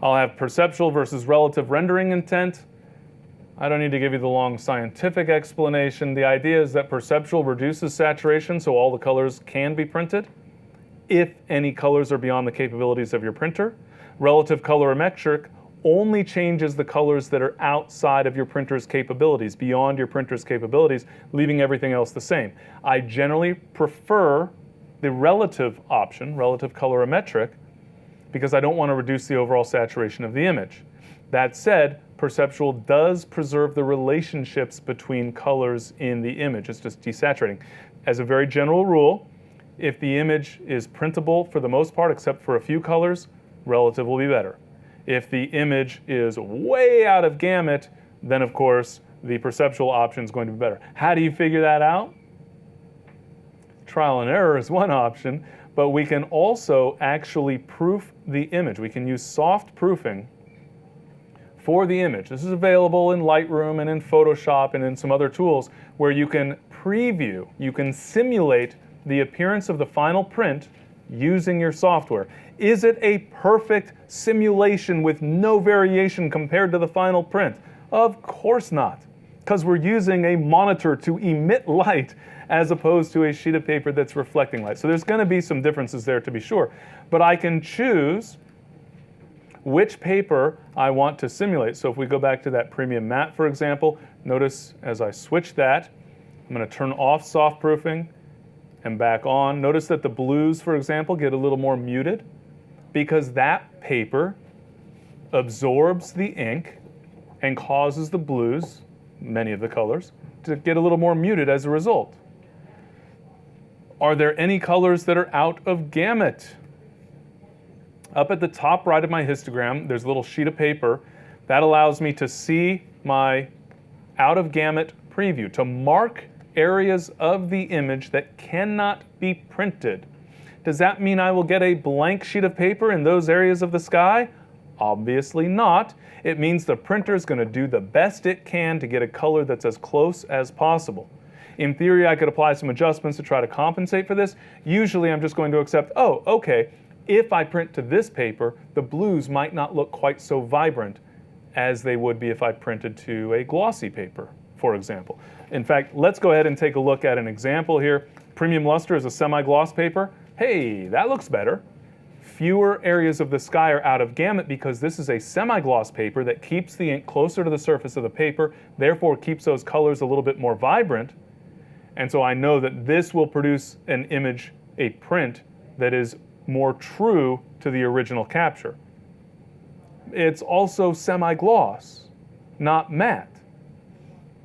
I'll have perceptual versus relative rendering intent. I don't need to give you the long scientific explanation. The idea is that perceptual reduces saturation so all the colors can be printed, if any colors are beyond the capabilities of your printer. Relative colorimetric only changes the colors that are outside of your printer's capabilities, beyond your printer's capabilities, leaving everything else the same. I generally prefer the relative option, relative colorimetric, because I don't want to reduce the overall saturation of the image. That said, perceptual does preserve the relationships between colors in the image. It's just desaturating. As a very general rule, if the image is printable for the most part, except for a few colors, relative will be better. If the image is way out of gamut, then of course the perceptual option is going to be better. How do you figure that out? Trial and error is one option, but we can also actually proof the image. We can use soft proofing for the image. This is available in Lightroom and in Photoshop and in some other tools where you can preview, you can simulate the appearance of the final print using your software. Is it a perfect simulation with no variation compared to the final print? Of course not, because we're using a monitor to emit light as opposed to a sheet of paper that's reflecting light. So there's going to be some differences there to be sure. But I can choose which paper I want to simulate. So if we go back to that Premium Matte, for example, notice as I switch that, I'm going to turn off soft proofing and back on. Notice that the blues, for example, get a little more muted because that paper absorbs the ink and causes the blues, many of the colors, to get a little more muted as a result. Are there any colors that are out of gamut? Up at the top right of my histogram, there's a little sheet of paper that allows me to see my out of gamut preview, to mark areas of the image that cannot be printed. Does that mean I will get a blank sheet of paper in those areas of the sky? Obviously not. It means the printer is going to do the best it can to get a color that's as close as possible. In theory, I could apply some adjustments to try to compensate for this. Usually, I'm just going to accept, oh, okay, if I print to this paper, the blues might not look quite so vibrant as they would be if I printed to a glossy paper, for example. In fact, let's go ahead and take a look at an example here. Premium Luster is a semi-gloss paper. Hey, that looks better. Fewer areas of the sky are out of gamut because this is a semi-gloss paper that keeps the ink closer to the surface of the paper, therefore keeps those colors a little bit more vibrant. And so I know that this will produce an image, a print, that is more true to the original capture. It's also semi-gloss, not matte.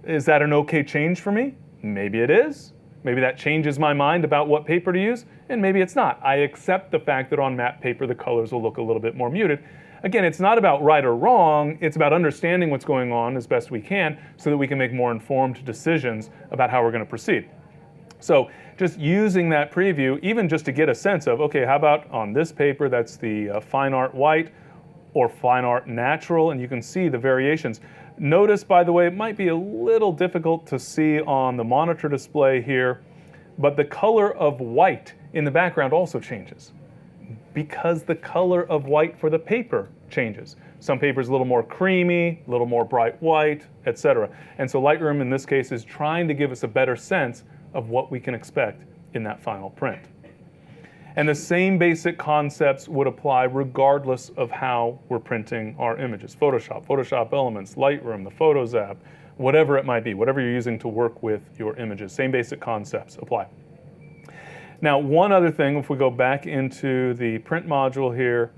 Is that an okay change for me? Maybe it is. Maybe that changes my mind about what paper to use, and maybe it's not. I accept the fact that on matte paper the colors will look a little bit more muted. Again, it's not about right or wrong, it's about understanding what's going on as best we can so that we can make more informed decisions about how we're going to proceed. So just using that preview, even just to get a sense of, okay, how about on this paper, that's the Fine Art White or Fine Art Natural, and you can see the variations. Notice, by the way, it might be a little difficult to see on the monitor display here, but the color of white in the background also changes because the color of white for the paper changes. Some paper is a little more creamy, a little more bright white, etc. And so Lightroom in this case is trying to give us a better sense of what we can expect in that final print. And the same basic concepts would apply regardless of how we're printing our images. Photoshop, Photoshop Elements, Lightroom, the Photos app, whatever it might be, whatever you're using to work with your images. Same basic concepts apply. Now, one other thing, if we go back into the print module here,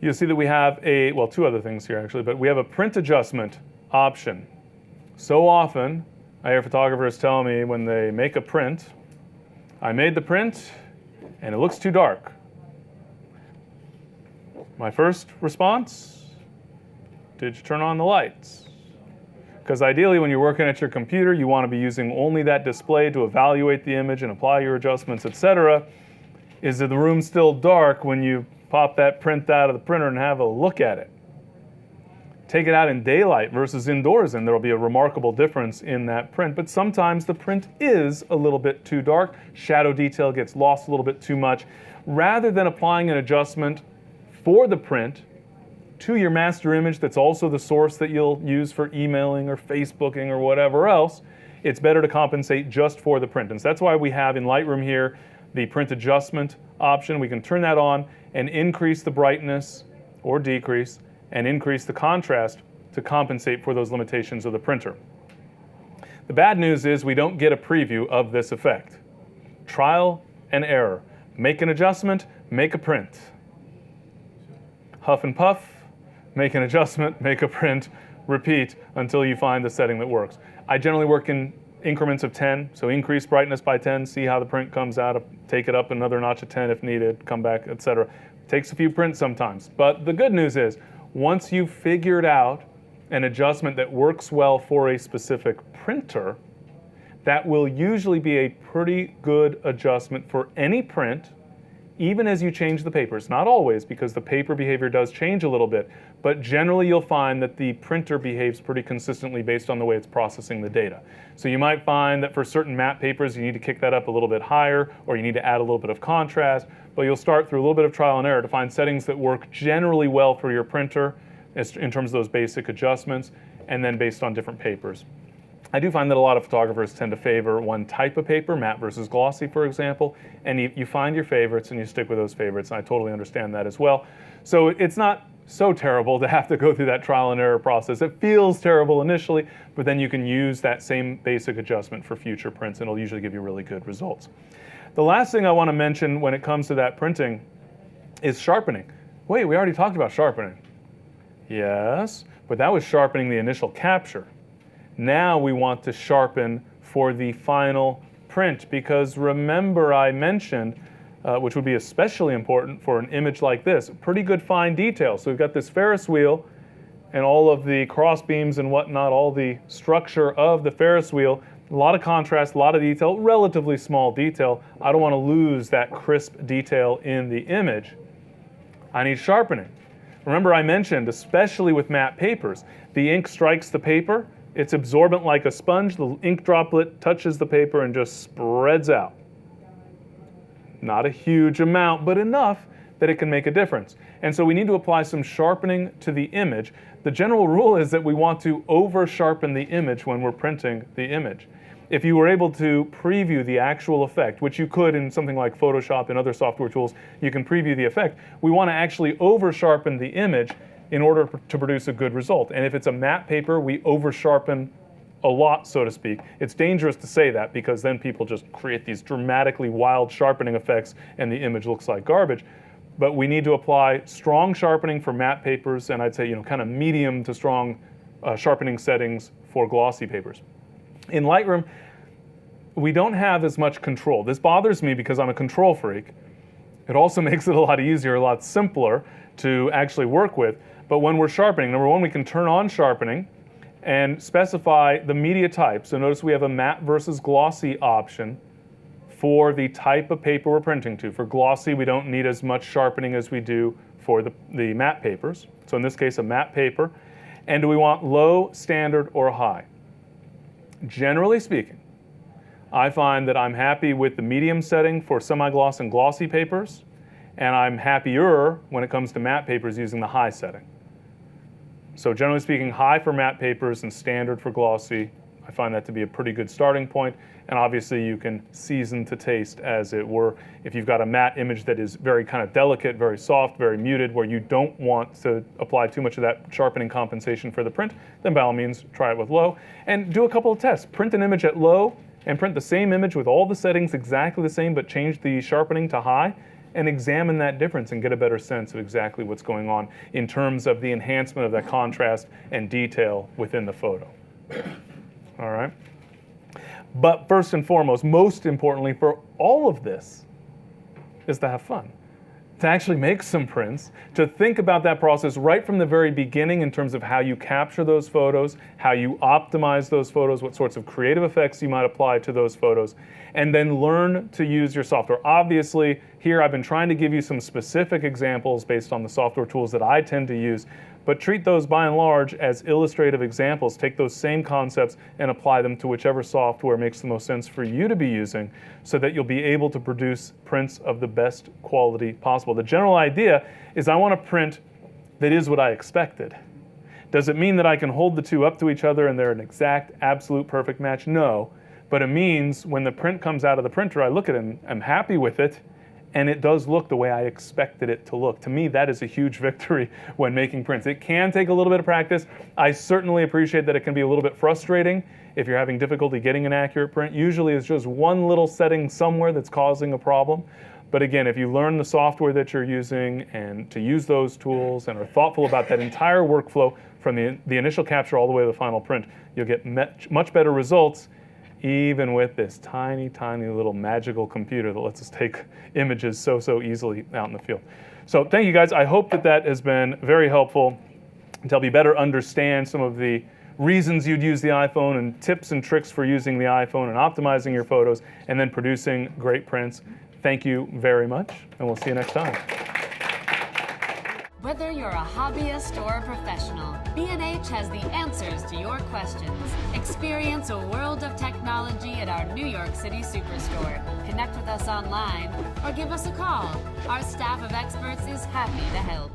you'll see that we have two other things here actually, but we have a print adjustment option. So often, I hear photographers tell me when they make a print, I made the print and it looks too dark. My first response, did you turn on the lights? Because ideally when you're working at your computer, you want to be using only that display to evaluate the image and apply your adjustments, etc. Is the room still dark when you pop that print out of the printer and have a look at it? Take it out in daylight versus indoors and there will be a remarkable difference in that print. But sometimes the print is a little bit too dark. Shadow detail gets lost a little bit too much. Rather than applying an adjustment for the print to your master image that's also the source that you'll use for emailing or Facebooking or whatever else, it's better to compensate just for the print. And so that's why we have in Lightroom here the print adjustment option. We can turn that on and increase the brightness or decrease and increase the contrast to compensate for those limitations of the printer. The bad news is we don't get a preview of this effect. Trial and error. Make an adjustment, make a print. Huff and puff, make an adjustment, make a print, repeat until you find the setting that works. I generally work in increments of 10, so increase brightness by 10, see how the print comes out, take it up another notch of 10 if needed, come back, etc. Takes a few prints sometimes, but the good news is once you've figured out an adjustment that works well for a specific printer, that will usually be a pretty good adjustment for any print, even as you change the papers. Not always, because the paper behavior does change a little bit, but generally you'll find that the printer behaves pretty consistently based on the way it's processing the data. So you might find that for certain matte papers you need to kick that up a little bit higher, or you need to add a little bit of contrast, but you'll start through a little bit of trial and error to find settings that work generally well for your printer in terms of those basic adjustments, and then based on different papers. I do find that a lot of photographers tend to favor one type of paper, matte versus glossy, for example, and you find your favorites and you stick with those favorites, and I totally understand that as well. So it's not so terrible to have to go through that trial and error process. It feels terrible initially, but then you can use that same basic adjustment for future prints, and it'll usually give you really good results. The last thing I want to mention when it comes to that printing is sharpening. Wait, we already talked about sharpening. Yes, but that was sharpening the initial capture. Now we want to sharpen for the final print, because remember I mentioned, which would be especially important for an image like this, pretty good fine detail. So we've got this Ferris wheel and all of the cross beams and whatnot, all the structure of the Ferris wheel, a lot of contrast, a lot of detail, relatively small detail. I don't want to lose that crisp detail in the image. I need sharpening. Remember I mentioned, especially with matte papers, the ink strikes the paper, it's absorbent like a sponge, the ink droplet touches the paper and just spreads out. Not a huge amount, but enough that it can make a difference. And so we need to apply some sharpening to the image. The general rule is that we want to over-sharpen the image when we're printing the image. If you were able to preview the actual effect, which you could in something like Photoshop and other software tools, you can preview the effect. We want to actually over-sharpen the image in order to produce a good result. And if it's a matte paper, we over-sharpen a lot, so to speak. It's dangerous to say that because then people just create these dramatically wild sharpening effects and the image looks like garbage. But we need to apply strong sharpening for matte papers, and I'd say kind of medium to strong sharpening settings for glossy papers. In Lightroom, we don't have as much control. This bothers me because I'm a control freak. It also makes it a lot easier, a lot simpler to actually work with. But when we're sharpening, number one, we can turn on sharpening and specify the media type. So notice we have a matte versus glossy option for the type of paper we're printing to. For glossy, we don't need as much sharpening as we do for the matte papers. So in this case, a matte paper. And do we want low, standard, or high? Generally speaking, I find that I'm happy with the medium setting for semi-gloss and glossy papers, and I'm happier when it comes to matte papers using the high setting. So generally speaking, high for matte papers and standard for glossy. I find that to be a pretty good starting point, and obviously you can season to taste, as it were. If you've got a matte image that is very kind of delicate, very soft, very muted, where you don't want to apply too much of that sharpening compensation for the print, then by all means try it with low. And do a couple of tests. Print an image at low, and print the same image with all the settings exactly the same, but change the sharpening to high, and examine that difference and get a better sense of exactly what's going on in terms of the enhancement of that contrast and detail within the photo. All right? But first and foremost, most importantly for all of this, is to have fun. To actually make some prints, to think about that process right from the very beginning in terms of how you capture those photos, how you optimize those photos, what sorts of creative effects you might apply to those photos, and then learn to use your software. Obviously, here I've been trying to give you some specific examples based on the software tools that I tend to use, but treat those by and large as illustrative examples. Take those same concepts and apply them to whichever software makes the most sense for you to be using, so that you'll be able to produce prints of the best quality possible. The general idea is I want a print that is what I expected. Does it mean that I can hold the two up to each other and they're an exact, absolute, perfect match? No. But it means when the print comes out of the printer, I look at it and I'm happy with it, and it does look the way I expected it to look. To me, that is a huge victory when making prints. It can take a little bit of practice. I certainly appreciate that it can be a little bit frustrating if you're having difficulty getting an accurate print. Usually it's just one little setting somewhere that's causing a problem. But again, if you learn the software that you're using and to use those tools and are thoughtful about that entire workflow from the initial capture all the way to the final print, you'll get much better results, even with this tiny, tiny little magical computer that lets us take images so easily out in the field. So thank you guys. I hope that that has been very helpful to help you better understand some of the reasons you'd use the iPhone and tips and tricks for using the iPhone and optimizing your photos and then producing great prints. Thank you very much, and we'll see you next time. Whether you're a hobbyist or a professional, B&H has the answers to your questions. Experience a world of technology at our New York City Superstore. Connect with us online or give us a call. Our staff of experts is happy to help.